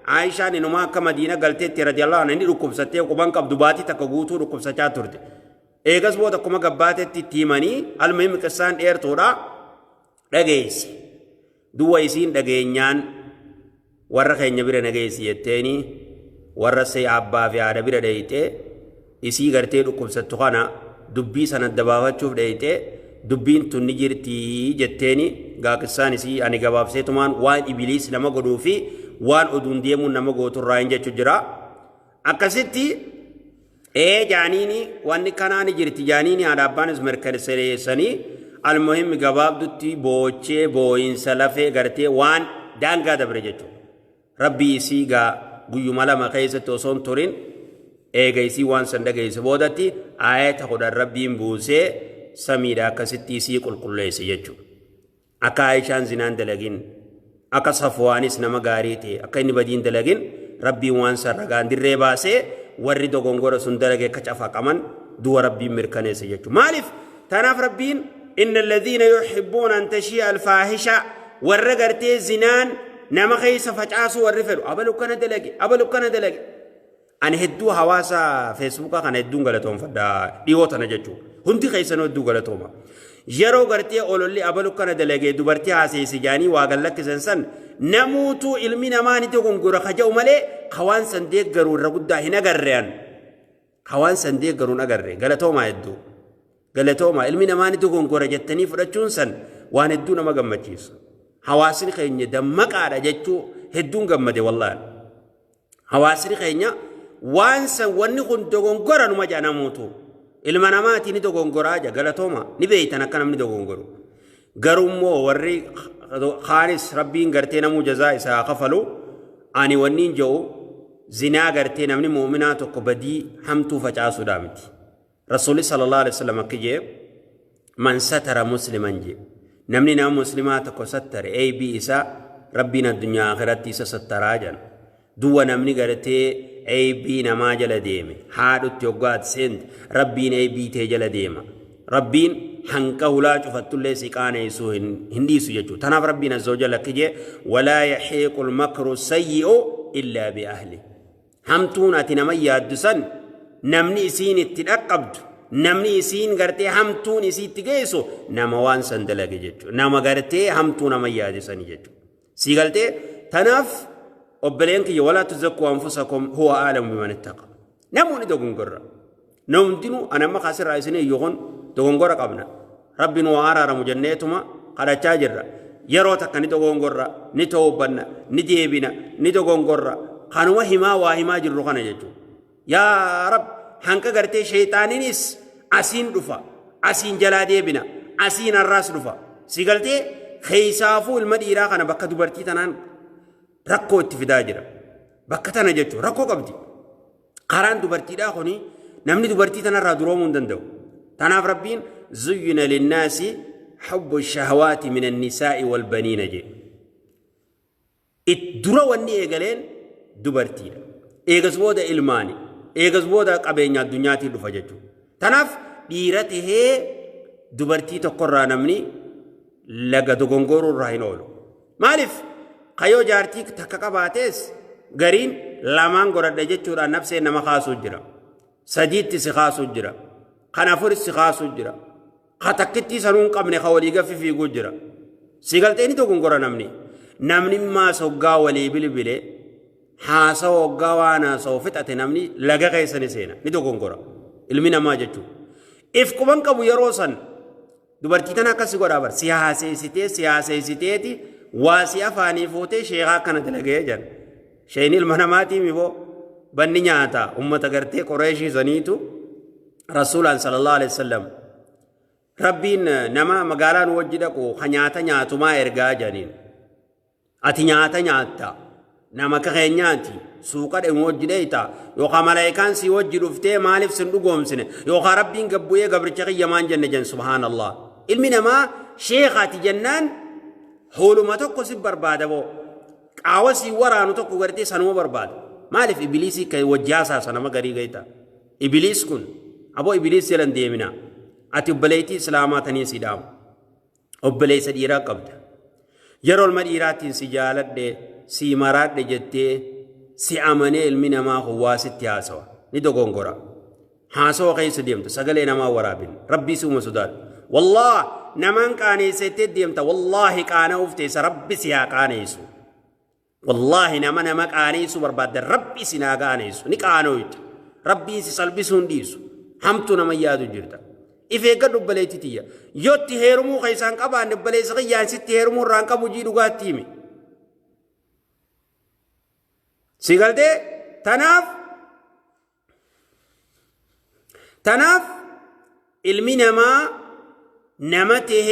S1: عائشة نما كمدينة قلتي رضي الله عنها ركوب ستة وكمان كبدباتي تكوتو ركوب ستة تورد إيجاز بود كما قباتي تيماني المهم كسان إير تورا رجيس دوا يسين رجينيان ورخين نبير رجيس يتاني ورسي عبا في عربي رجيته يسي قرتي ركوب ستة خانا دبي سنة دبابة شوف رجيته دبين تنجرتي جتاني قاكسان يسي أنا قباب سيتمان وان إبليس لما قدو في وان أدون ديمون نما قوتو راينجا تجرا أكستي جانيني وان كاناني جرتي جانيني عربان اسمر كرسلي سني المهم قباب دوتي بوچه بوين سلفه غرتي وان دانگا دبرجتو ربي سيغا قيو مالا مخيسة توسون تورين غيسي وان سندگيس بودتي آيات خود ربي مبوسي سميرا كستي سي قل قليس يجو أكا عيشان زنان دلگين أكا صفوانيس نما غاريتي أكا إني بدين دلگين ربي وان سرقان در ريباسي ورّدو غنغورو سندلگي كچافا كمان دو ربي مركنيس يجو مالف تناف ربين إن الذين يحبون أن تشيء الفاحشة ورّغرتي زنان نما خيس فجاسو ورّفلو أبلو كان دلگي أن هدو حواسا فيسبوكا كان هدو غلطون فدا ديوتنا ججو هندي خيسنو هدو غلطوما يرو غرتي أولولي أبلو كان دلگي دوبرتي حاسي سجاني واغلق سنسن نموتو علمي نماني تكون غورا خجاو ملي خوان سنديق غرو رغدا هنا غريان خوان سنديق غرو نغري غلطوما هدو غلطوما علمي نماني تكون غورا جتني فرچون سن وان هدو نما غمچيس حواسري خيني دمقا جچو هدو غمدي والله حواسري خيني وانسا وني خندوغون غورا نما جانا موتو ilma namaati ni dogongoraa galatoma ni beeytan akka namni dogongoro garummoo warri khaalis rabbiin gartee namu jazaa isaa qafalu ani wanniin joo zinaa gartee namni mu'minaa tokko badii hamtuu facaasu daamiti rasuuli sallallahu alaihi wasallam akkije man satara musliman je namni nama muslimaa tokko sattare aybi isa rabbiin addunyaa akhiratti isa sattaraa jan duwa namni gartee أيبي نما جل ديمه حادث يوقات سند ربين أيبي تجل ديما ربين حنكه لا شفت الله سكان يسوع هندي سججو تناف ربنا الزوجة لكجة ولا يحيق المكر السيء إلا بأهله همتون أتنما يادسن نمني سين التنقبد نمني سين قرتي همتون سين تجيسو نموان سندلك ججو نما قرتي همتون ما يادسن ججو سيقلتي تناف وبلينك ولا تزكوا أنفسكم هو أعلم بمن اتقى نموني دوغن قرر نومدنو أنا ما خاسر رئيسني يغون دغونغورا قبنا ربي نوارا رمجنيتما قد تاجر يروتك ندغونغورا نتوبنا نديبنا ندغونغورا قانوا هما وهما جرخنا جتو يا رب هنك غرتي شيطانينيس أسين رفا أسين جلادي بنا أسين الراس رفا سيقلتي خيسافو المديرة خنا بكا دبرتي تنان ركو اتفداجرا بكا تنجتو ركو قبدي قران دبرتي دا خوني نمني دبرتي تنان رادرومون دندو تناف ربين زين للناس حب الشهوات من النساء والبنين جي الدرا واني ايغالين دبرتي ايغز بودا الماني ايغز بودا قبينيا دنياتي دفجتو تناف ديرته دبرتي تقرى نمني لغا دغونغورو راينولو مالف خيو جارتي تككباتس غرين لامان غرد جچورا نفسه نما خاصو جرا سجيت سي خاصو جرا خنافور سي خاصو جرا خطكتي سنون قبن خولي غفي في غجرا سيغلتيني دغونغورا نمني ما سوغا ولي بلبله حاسو غوانا سوفتت نمني لغا كيسني سينا ني دغونغورا علمنا ما جچو اف كوبن كبو يروسن دبرتي تنا كسي غورا بر سياسي سيتي واسي افاني فوتي شيخا كانت لغيجن شيني المناماتي ميبو بني نياتا امه غرتي قريشي زنيتو رسول الله صلى الله عليه وسلم ربين نما مغالان وجدكو خنياتا نياتما ارغا جانين اتي نياتا نما كخنياتي سوقا دم وجديتا يوخا ملائكان سي وجدفتي مالف سندغوم سنه يوخا ربين غبويه غبرچخ يمان جن سبحان الله علمنا ما شيخاتي جنان حولما تكو سي بربادبو قاوسي ورانو تكو غرتي سنو برباد مالف ابليسي كي وجاسا سنما غري غيتا ابليس كن ابو ابليس يلن ديمنا اتي بليتي اسلاماتني سيدام وبليس ديرا قبد يرول مديرات سجالت دي سي مراد دي جتي سي امنه علمنا ما هو واسط ياسوا ندو غونغورا حاسو قيس ديمت سغلينا ما ورابين ربي سوم سودات والله نمان كاني ستديمت والله كان افتيس ربي سيا كانيسو والله نما كانيسو برباد ربي سنا كانيسو نكانويت ربي سي سلبسون ديسو همتو نما يادو جرتا إفيقا دبليتي تيا يوتي هيرمو خيسان قبان دبلي سغيان ستي هيرمو رانكا بجيدو غاتيمي سيغلتي تناف علمي نمته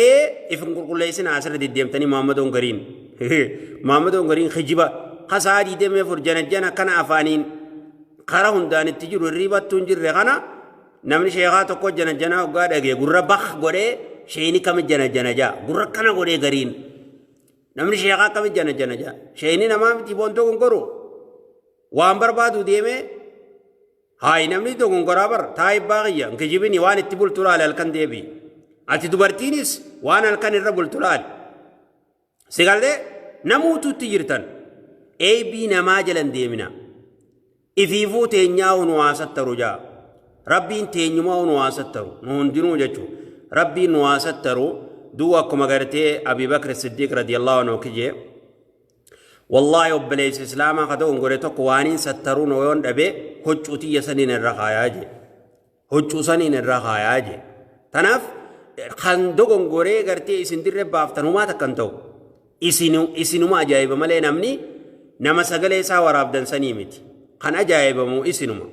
S1: إفن قرقليسين عسر دي ديمتاني محمد ونغرين خجبا قصادي ديمي فرجانا كان أفانين قرهن دان التجر الريبات تنجر رغانا نمني شيخاتو كو جنا وقاد اگه گرر بخ گوڑے شيني كم جنا جا گرر کنا گوڑے گرين نمني شيخا كم جنا جا شيني نمام تي بونتو گنگرو وان بربادو ديمه هاي نمني تو گنگرابر تايب باغيا نكجيبني وان اتبول تلال الكن ديبي اتي دبرتينيس وان الكن الربول تلال سيغال دي نموتو تجرتن اي بي نماجلن ديمنا افيفو تينياون واسطرو جا ربين تينيما ونواسطرو نوندينو جچو ربين نواسطرو دوا كما غرتي ابي بكر الصديق رضي الله عنه كجي والله وبليس اسلام خدو غوريتو قوانين سترو نويون دبه حجوتي يسنين الرخاياجي حجو سنين الرخاياجي تناف خندو غوري غرتي سندير بافتنو ما تكنتو اسينو ما جايب ملي نمني نما سغلي سا ورابدن سنيمتي خن اجايب مو اسينو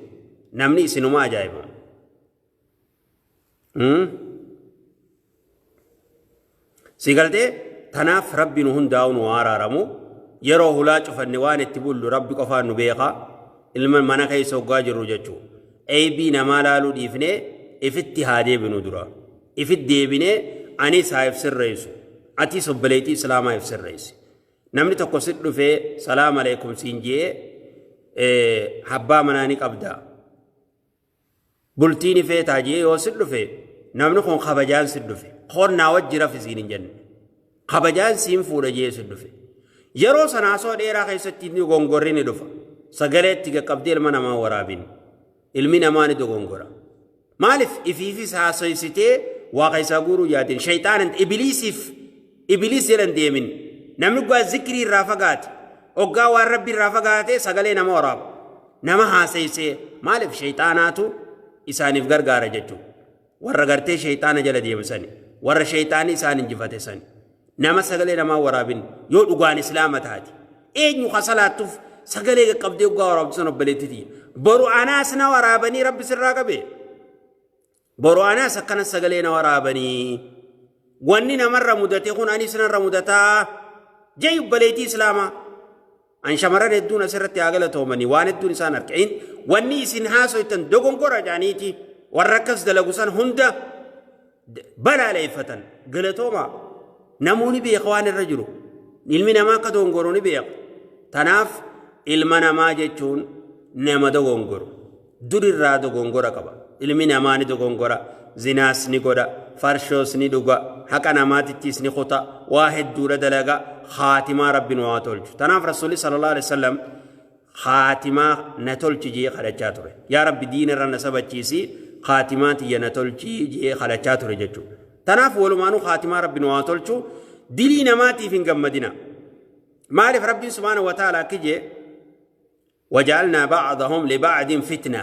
S1: نمني سينما عجائب سيقلت تناف ربي نهن داون وارا رمو يرو هلاج فنوان اتبول ربي قفان نبيقا علما مناخي سوقاج الرججو اي بي نمالالو ديفني افت هادي بنو درا افت دي بني اني سايف سر رئيسو اتي سبليتي سلام ايف سر رئيسي نمني تقصد في سلام عليكم سينجي حبا مناني قبدا بلتيني في تاجي يوصل في نمني خون خبجان سد في خون ناوج جرا في زين جن خبجان سيم فورا جي سد في يرو سناسو ديرا خيستي ني غونغوريني دفا سغلت تيغا قبديل منا ما ورابين علمي نماني دو غونغورا مالف افيفي ساسيسيتي واقيسا غورو ياتين شيطان ابليس يلن ديمن نمني غوا ذكري رافقات اوغا وربي رافقات سغلي نما وراب نما حاسيسي مالف شيطاناتو isaaniif gargaara jechuudha. Warra gartee shayxaana jala deemsani warra shayxaani isaan injifate sani nama sagalee namaa waraabin yoo dhugaan islaama taati eenyu hasalaatuuf sagalee qaqqabdee dhugaa waraabsan obbaleettiti boru anaas na waraabanii rabbi sirraa qabe boru anaas akkana sagalee na waraabanii wanni namarra mudate kun anis narra mudataa jee obbaleetii islaamaa an shamaran hedduun asirratti galatoomanii waan hedduun isaan argeen wanni isin haasoytan dogongora jaaniiti warra akkas dalagusan hunda balaleeffatan galatooma namoonni beeka waan irra jiru ilmi namaa akka dogongoro ni beeka tanaaf ilma namaa jechuun nama dogongoro durirraa dogongora qaba ilmi namaa ni dogongora zinaas ni godha farshoos ni dhuga haqa namaatittis ni kuta waa hedduudha dalaga خاتمة ربنا واتولج تناف رسول صلى الله عليه وسلم خاتمة نتولج جي خلجاتره يا رب دين رنا سبت جيسي خاتمات ينتولج جي خلجاتره جتو تناف ولمانو خاتمة ربنا واتولج دلي نماتي في مدينة معرف ربي سبحانه وتعالى كجي وجعلنا بعضهم لبعض فتنة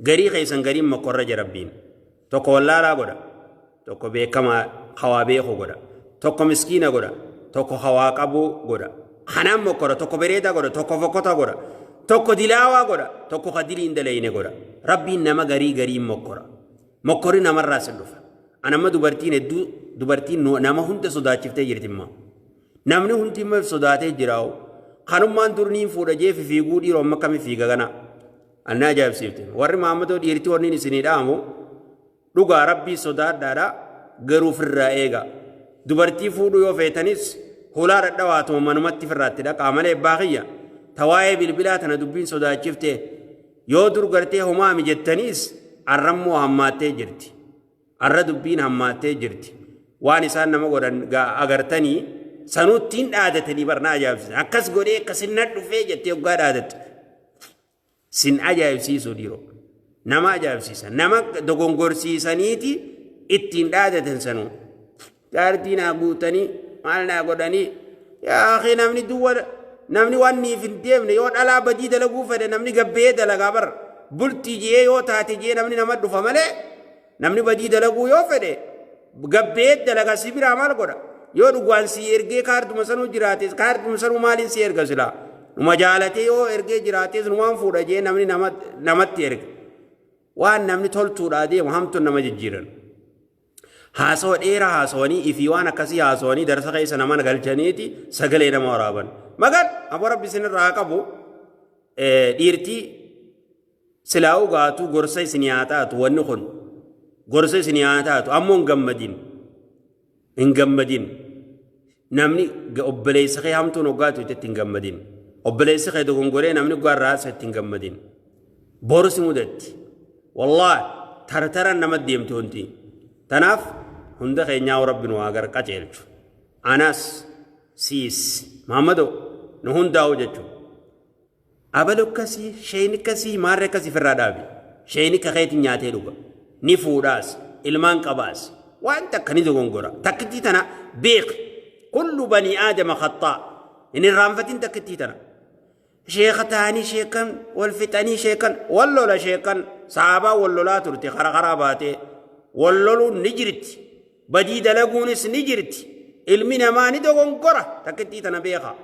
S1: غريق يسن غريم مقرج ربين توكو والله لا غدا توكو بكما خوابيخو غدا توكو مسكينة غدا tokko hawaa qabu godha hanam mokora tokko bereeda godha tokko fokota godha tokko dilaawa godha tokko khadili indaleeyne godha rabbiin nama garii mokori namarraa sillufa anama dubartiin nama hunda sodaachiftee jirtimma namni hundi ma sodaatee jiraaw kanummaan durniin fuudha jeefi fiiguu dhiiroo makkami fiiga gana anna ajaa'ibsiifte warri maammadoo dhiirti warniin isinii dhaamu dhugaa rabbii sodaadhaadha garuu firraa eega dubartii fuudhu yoo feetanis hulaa dhadhawaatuma manumatti firraatti dhaqaa malee baaqiyya tawaa'ee bilbilaa tana dubbiin sodaachifte yoo dur gartee humaami jettaniis arrammoo hammaattee jirti arra dubbiin hammaattee jirti waan isaan nama godhan agartanii sanuttiin dhaadatanii barna ajaa'ibsiisa akkas godhee akkasinna dhufee jettee hoggaa dhaadatte sin ajaa'ibsiisu dhiiroo nama ajaa'ibsiisa nama dogongorsiisaniiti ittiin dhaadatan sanuu jaartiinaa guutanii maalnaa godhanii yaa akhi namni duwwa namni waan niif hin deemne yoo dhalaa badii dalaguu fedhe namni gabbee dalagaa bar bultii jee yoo taate jee namni nama dhufa malee namni badii dalaguu yoo fedhe gabbee dalagaa si biraa maal godha yoo dhugaan si ergee kaarduma sanuu jiraates kaarduma sanuu maaliin si erga silaa numa jaalatee yoo ergee jiraates numaan fuudha jee namni namatti erga waan namni toltuudhaa deemu hamtuun nama jijjiiran haasoo dheeraa haasawanii ifii waan akkasii haasawanii darsa keessa nama galchaniiti sagalee nama waraaban magan aboo rabbi isinirraa qabu dhiirtii silaa'uu gaatu gorsa isin haa taatu wanni kun gorsa isin haa taatu ammoo hin gammadin namni obboleessa kee hamtuun hoggaatu itti hin gammadin obboleessa kee dogongoree namni gwarraasa itti hin gammadin borsi mudatti wallaahi tartaran nama deemti wanti tanaaf hunda keenyaa rabbi nu agar qaceelchu anas siis maamado nu hundaa'u jechuudha abalu akkasii sheeyni akkasii maarree akkasii firraa dhaabi sheeyni kakeetiin nyaatee dhuga ni fuudhaas ilmaan qabaas waan takka ni dogongora takkittii tana beek kullu banii aadama khattaa hin irraanfatin takkittii tana sheeka ta'anii sheekan wal fixanii sheekan wallola sheekan saabaa wallolaa turte karaa baatee walloluun ni jirti badii dalaguunis ni jirti ilmi namaa ni dogongora takkittii tana beeka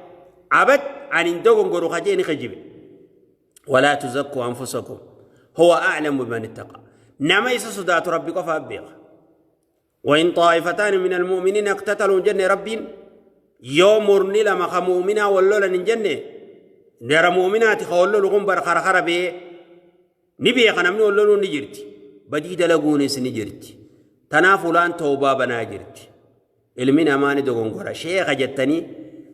S1: abad anin dogongoru kajee ni kajibe walaa tuzakkuu anfusakum huwa a'lamu biman ittaqa nama isa sodaatu rabbi qofa beeka وإن طائفتان من المؤمنين اقتتلوا جنة ربين يوم مرني لما خمؤمنا واللولا نجنة نرى مؤمنات خولوا لهم برخر به نبي خنمني واللولو نجرتي بدي دلقونيس نجرتي تنافلان توبا بناجرتي علمين أماني دوغن قرى شيخ جتني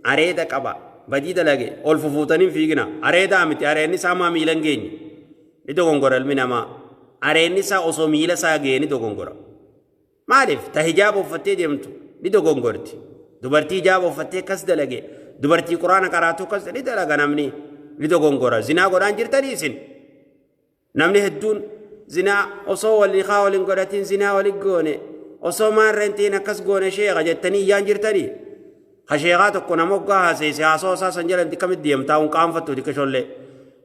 S1: أريد كبا بدي دلقي ألففوتني فيقنا أريد أمتي أريد نسا ما ميلان جيني دوغن قرى علمين أما أريد نسا أصو ميلا ساقيني دوغن قرى معرف تهجاب وفتي ديمتو دوغن قرتي دبرتي جاب وفتي كس دلقي دبرتي قرآن قراتو كس دلقا نمني دوغن قرى زنا قرآن جرتني سن نمني هدون زنا أصو واللقاء والانقراتين زنا والقوني أصو ما رنتين أكس قوني شيخة جتني يانجرتني خشيخاتك كنا مقاها سيسي عصو ساسا جلن دي كم الديم تاون قام فتو دي كشولي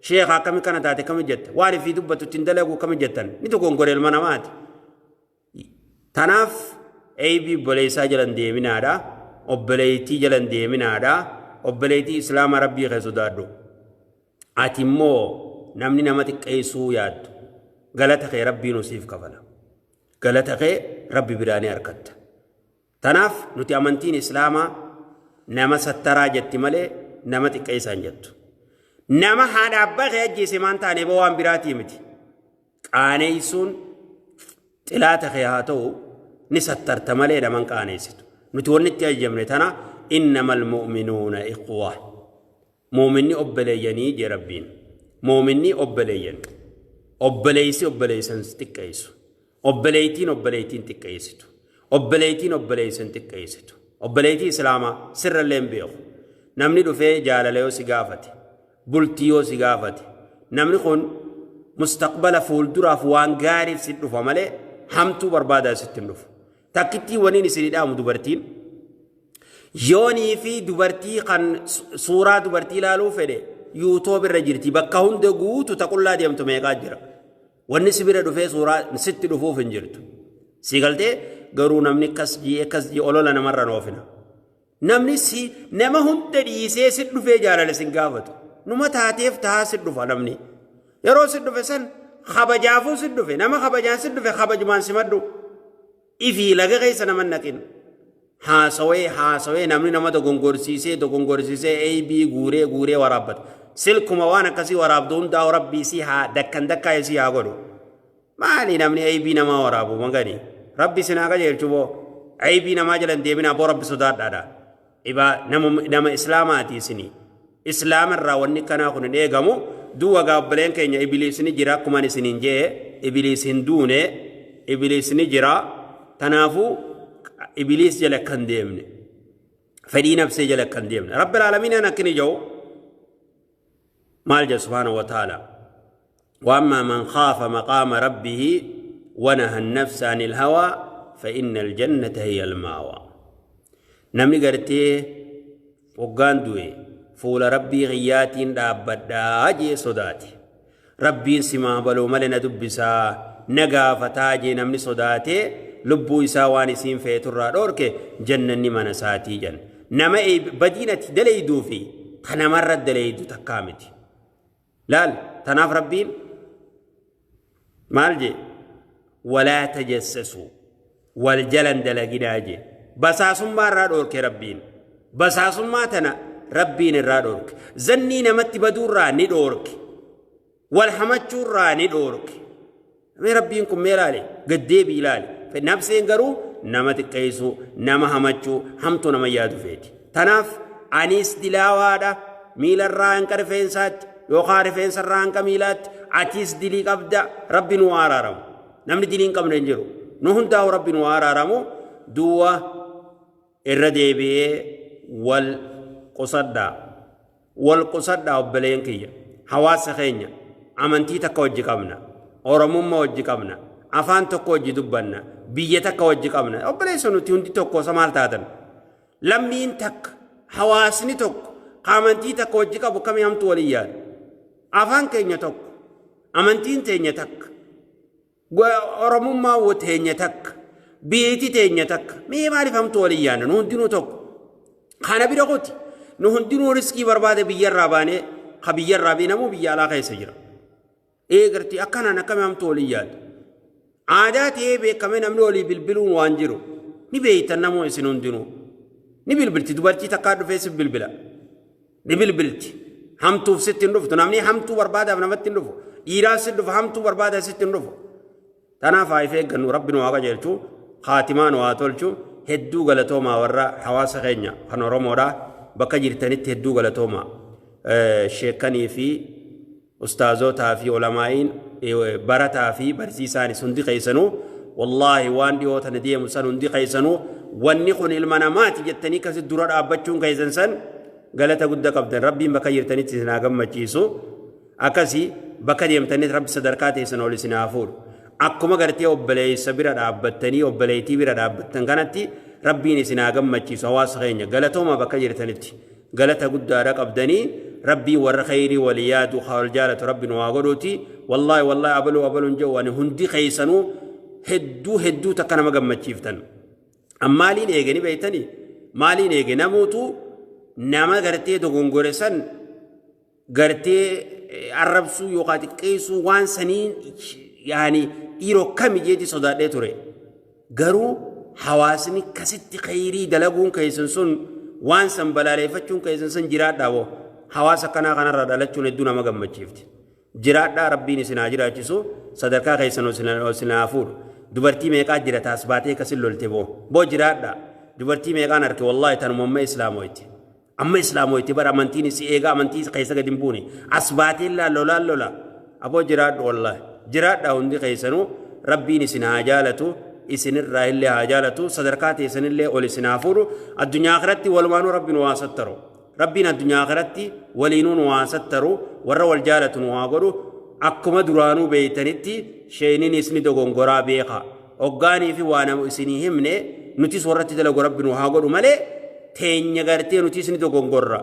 S1: sheekha akkami kana taate kami jetta waan fi dubbatu tindalagu kami jettan ni to gongoreel manamaati tanaaf aybi boleeysaa jalan deeminaadha obboleeytii jalan deeminaadha obboleeytii islaama rabbii kee sodaadhu ati immoo namni nama xiqqeessuu yaaddu galata kee rabbiin usiif kafala galata kee rabbi biraanii harkatta tanaaf nuti amantiin islaamaa nama sattaraa jetti malee nama xiqqeessaa hin jettu nama haadha abbaa kee ajjeese maan taane waan biraatii miti qaaneessuun xilaata kee haa ta'u ni sattarta malee naman qaaneessitu nuti wanni itti ajjamne tana innamal mu'minuuna ikhwa muuminni obboleeyyanii jee rabbiin muuminni obboleeyyan obboleeysi obboleeysan xiqqeessu obboleeytiin obboleeytiin xiqqeessitu obboleeytiin obboleeysan xiqqeessitu obboleeytii islaamaa sirrallee hin beeku namni dhufee jaalalee si gaafate bultii yoo si gaafate namni kun mustaqbala fuulduraaf waan gaarii si dhufa malee hamtuu barbaadaa sitti hin dhufu takkittii waniin isin dhaamu dubartiin yoonii fi dubartii kan suuraa dubartii ilaaluu fedhe yuutoob irra jirti bakka hunda guutu taqullaa deemtu meeqaa jira wanni si bira dhufee suuraa sitti dhufuuf hin jirtu si galtee garuu namni akkas jii olola namarra noofina namni si nama hunda dhiisee si dhufee jaalala sin gaafatu numa taateef tahaa si dhufa namni yeroo si dhufe san kabajaafuu si dhufe nama kabajaan si dhufe kabajumaan si maddu ifii laga keessa nama naqin haasawee namni nama dogongorsiisee aybii guuree waraabbata silkuma waan akkasii waraabdu hundaa rabbii si haa dakkaa isii haa godhu maali namni aybii namaa waraabu magani rabbi sinaa qajeelchu boo aybii namaa jalan deebinaa boo rabbi sodaadhaadha ibaa nama islaamaati isinii islaamarraa wanni kanaa kun hin eegamu duwa gaabbaleen keenya ibiliisni jira akkumaan isiniin jee ibiliis hin duune ibiliisni jira tanaafuu ibiliis jala kan deemne fedhii nafsee jala kan deemne rabbil aalamiin an akkini jau maal jaa subhaanahu wa ta'ala وأما من خاف مقام ربه ونهى النفس عن الهوى فإن الجنة هي المأوى نمني قرتي فوقان دوي فول ربي غياتين دابدا أجي صداتي ربي سما بلو ملنا دبسا نقا فتاجي نمني صداتي لبو إساواني سين فيتر دورك جنني منساتي جن نما بدينة دليدو في خنا مرة دليدو تكامتي لال تناف ربين مالجي ولا تجسسوا والجلن دلقناجي بساسم ما رادورك ربين بساسم ما تنا ربين الرادورك زني نمت بدور راني دورك والحمتشور راني دورك مي ربينكم ميلالي قدي بيلالي فنفسين قرو نمت قيسو نما همتشو همتو نما يادو فيتي تناف أنيس دلاوادا ميل الران كرفين سات يوخار فين سران كميلات عتيس دلي قبدا رب نوارارم نمني دلين كم ننجرو نهن داو رب نوارارمو دوا الرديبي والقصدا وبلين كيا حواس خينيا أمانتي تكوجي كمنا أورموم موجي كمنا أفان تكوجي دبنا بيجي تكوجي كمنا وبلين سنو تيوندي تكو سمال تادن لمين تك حواسني تك قامنتي تكوجي كبو كم يوم توليان afaan keenya tokko amantiin teenya takka oromummaa woo teenya takka biyyiti teenya takka mee maaliif hamtu walii yaanna nu hundinuu tokko kana bira qoti nu hundinuu riskii barbaade biyyarraa baanee ka biyyarraa beenamuu biyya alaa keessa jira eegartii akkanaan akkami hamtu walii yaaddu aadaa ta'ee beekamee namni walii bilbiluun waan jiru ni beeytan namoo isin hundinuu ni bilbilti dubartii takkaa dhufee si bilbila ni bilbilti hamtuuf sitti hin dhuftu namni hamtuu barbaadaaf namatti hin dhufu dhiiraan sitti dhufu hamtuu barbaada sitti hin dhufu tanaaf haa if eeggannu rabbiin waa qajeelchu haatimaan waa tolchu hedduu galatoomaa warra hawaasa keenya kan oromoodhaa bakka jirtanitti hedduu galatoomaa sheekanii fi ustaazotaa fi ulamaa'iin barataa fi barsiisaanis hundi keessanuu wallaahi waan dhiyootan deemu san hundi keessanuu wanni kun ilma namaati jettanii kasi dura dhaabbachuun keessan san galata guddaa qabdan rabbiin bakka jirtanitti isin haa gammachiisu akkasii bakka deemtanitti rabbi sadarkaa teessan ol isin haa fuudhu akkuma gartee obboleessa bira dhaabbattanii obboleettii bira dhaabbattan kanatti rabbiin isin haa gammachiisu hawaasa keenya galatooma bakka jirtanitti غلطة قد دارك أبدني ربي ور خيري وليات وخال جالة ربي نواغروتي والله والله أبلو جواني هندي خيسنو هدو تكنا مقام تشيفتن أما لين إيجاني بيتني مالين إيجي نموتو نما غرتي دغونغورسن غرتي عربسو يوقاتي قيسو وان سنين يعني إيرو كم يجي صداقه توري غرو حواسني كست خيري دلغون كيسنسون وان سنبلالي فتشون كيسنسن جرات داو حواس كنا ردالچون ادونا مغم چيفت جرات دا ربي ني سنا جراچسو صدقه كيسنو سنا فور دبرتي ميقا جرات اسباتي كسل لولتبو بو جرات دا دبرتي ميقا نرك والله تنمم اسلامويتي اما اسلامويتي بر امنتيني سي ايغا امنتي كيسا ديمبوني اسباتي لا لولا ابو جرات والله جرات دا وندي كيسنو ربي ني سنا جالتو اسن الراهل حاجالتو صدركات اسن الله اول سنافور الدنيا اخرتي والوانو ربنا واسطرو ربنا الدنيا اخرتي ولينون واسطرو ور والجالت واغرو اكما درانو بيتنتي شينين اسني دغونغورا بيخا اوغاني في وانا اسنيهمنه نتي سورتي دلغ ربنا واغرو ملي تينيا غرتي نتي اسني دغونغورا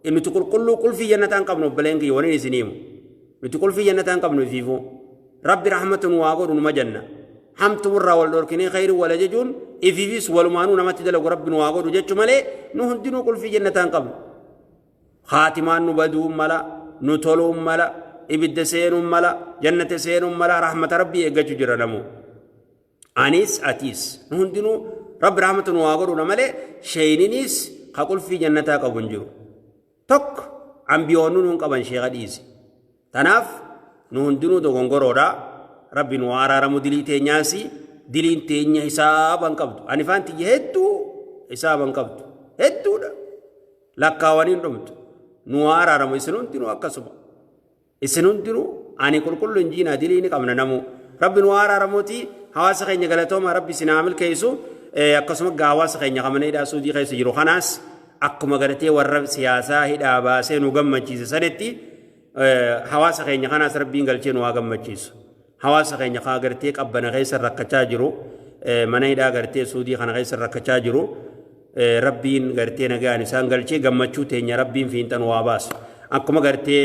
S1: ان تقول كل في جنتان قبل بلنغي وني اسنيم نتي كل في جنتان قبل فيفو رب رحمه واغرو مجنه حمت ورا والدوركني خير ولا ججون إفيفيس والمانو نمت دلو ربنا واقول جت ملء نهندنو كل في جنتان قبل خاتمان نبدو ملا نطلو ملا إبد سين ملا جنة سين ملا رحمة ربي يجت جرنمو أنيس أتيس نهندنو رب رحمة واقول نملء شينيس خقول في جنتا قبنجو تك عم بيونون قبن شيء غديس تناف نهندنو دعونغورا ربي نوارا رمو دلي تينياسي دلين تينيا حسابا قبض أنا فانتي هدو حسابا قبض هدو دا لكاوانين رمت نوارا رمو إسنون تنو أكسبا إسنون تنو أنا كل إنجينا دليني قمنا نمو ربي نوارا رموتي حواس خيني غلطوما ربي سنعمل كيسو أكسما غاواس خيني قمنا إذا سودي خيسو جيرو خناس أكما غرتي ورب سياسة هيدا باسي نغم مجيز سردتي حواس خيني خناس ربي نغلچي نواغم مجيز حواس خيني خاغرتي قبنا غيس الركچا جرو منايدا غرتي سودي خنا غيس الركچا جرو ربين غرتي نغاني سانغلچي غمچو تينيا ربين فينتن واباس اكما غرتي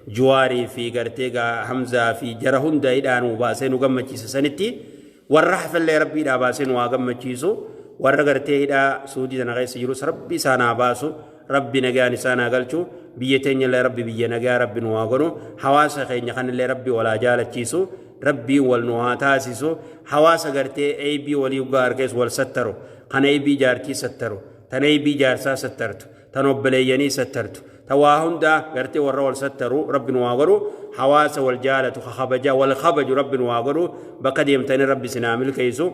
S1: جواري في غرتي غا حمزه في جرهون دايدان وباسن غمچي سنتي ورحف اللي ربي دا باسن واغمچيسو ور غرتي دا سودي دنا غيس جرو ربي سانا باسو ربي نغاني سانا غلچو بيتين اللي ربي بي نغا ربي نواغنو حواس خيني خن اللي ربي ولا جالچيسو ربي والنواتاسيسو حواس غرتي اي بي ولي غار كيس ول سترو خن اي بي جارتي سترو تن اي بي جارسا سترت تنوبليني سترت تواهندا غرتي ور ول سترو ربي نواغرو حواس والجاله خخبجا والخبج ربي نواغرو بقديم تن ربي سنامل كيسو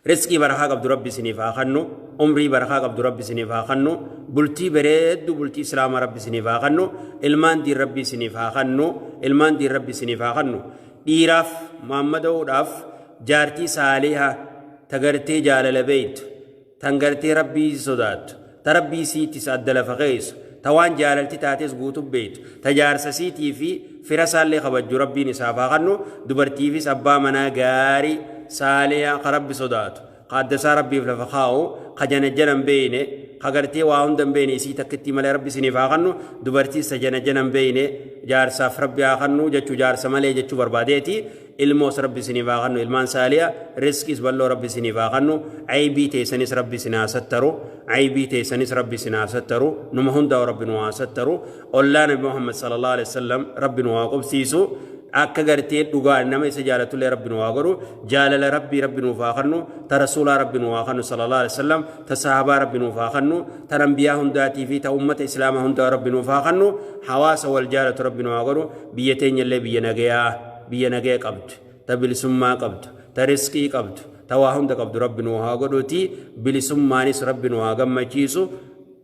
S1: رزقي برخا عبد ربي سنيفا خنو عمري برخا عبد ربي سنيفا خنو بلتي بريد بلتي اسلام ربي سنيفا خنو المان دي ربي سنيفا خنو المان دي ربي سنيفا خنو ديراف محمد وداف جارتي صالحه تغرتي جالل بيت تنغرتي ربي صدات تربي سيتي سادل فقيس توان جاللتي تاتيس غوتو بيت تجارس سيتي في فرسال لي خبج ربي نسافا خنو دبرتي في سبا منا غاري ساليا قرب صدات قدس ربي فلفخاو خجن جنن بينه خغرتي واوندن بينه سي تكتي مل ربي سنيفا خنو دبرتي سجن جنن بينه جار ساف ربي خنو جچو جار سملي جچو برباديتي الموس ربي سنيفا خنو المان ساليا رزقس بلو ربي سنيفا خنو عيبي تيسنس ربي سنا سترو عيبي تيسنس ربي سنا سترو نمهندا ربي نوا سترو الله نبي محمد صلى الله عليه وسلم ربي نوا قبسيسو akka gartee dhugaa nama isa jaalatullee rabbi nu waaguru jaalala rabbi nu faaqannu ta rasuula rabbi nu waaqannu sallallahu alaihi wasallam ta sahaba rabbi nu faaqannu ta anbiyaa hundaatii fi ta ummata islaamaa hundaa rabbi nu faaqannu hawaasa wal jaalatu rabbi nu waaguru biyya teenyallee biyya nagaya qabdu ta bilisummaa qabdu ta rizqii qabdu ta waa hunda qabdu rabbi nu waaguruti bilisummaanis rabbi nu waagammachiisu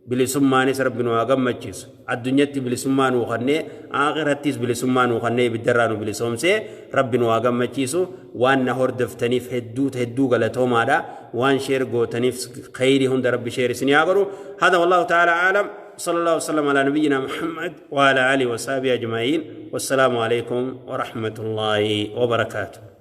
S1: bilisummaanis rabbi nu waagammachiisu addunyatti bilisummaa nu qanne aaxirattis bilisummaa nu qanne bidarraa nu bilisoomse rabbi nu waagammachiisu waan na hordoftaniif hedduu galatoomaadha waan sheer gootaniif khayri hunda rabbi sheer isin yaaguru hada wallahu ta'ala aalam صلى الله وسلم على نبينا محمد وعلى آله وصحبه أجمعين والسلام عليكم ورحمة الله وبركاته.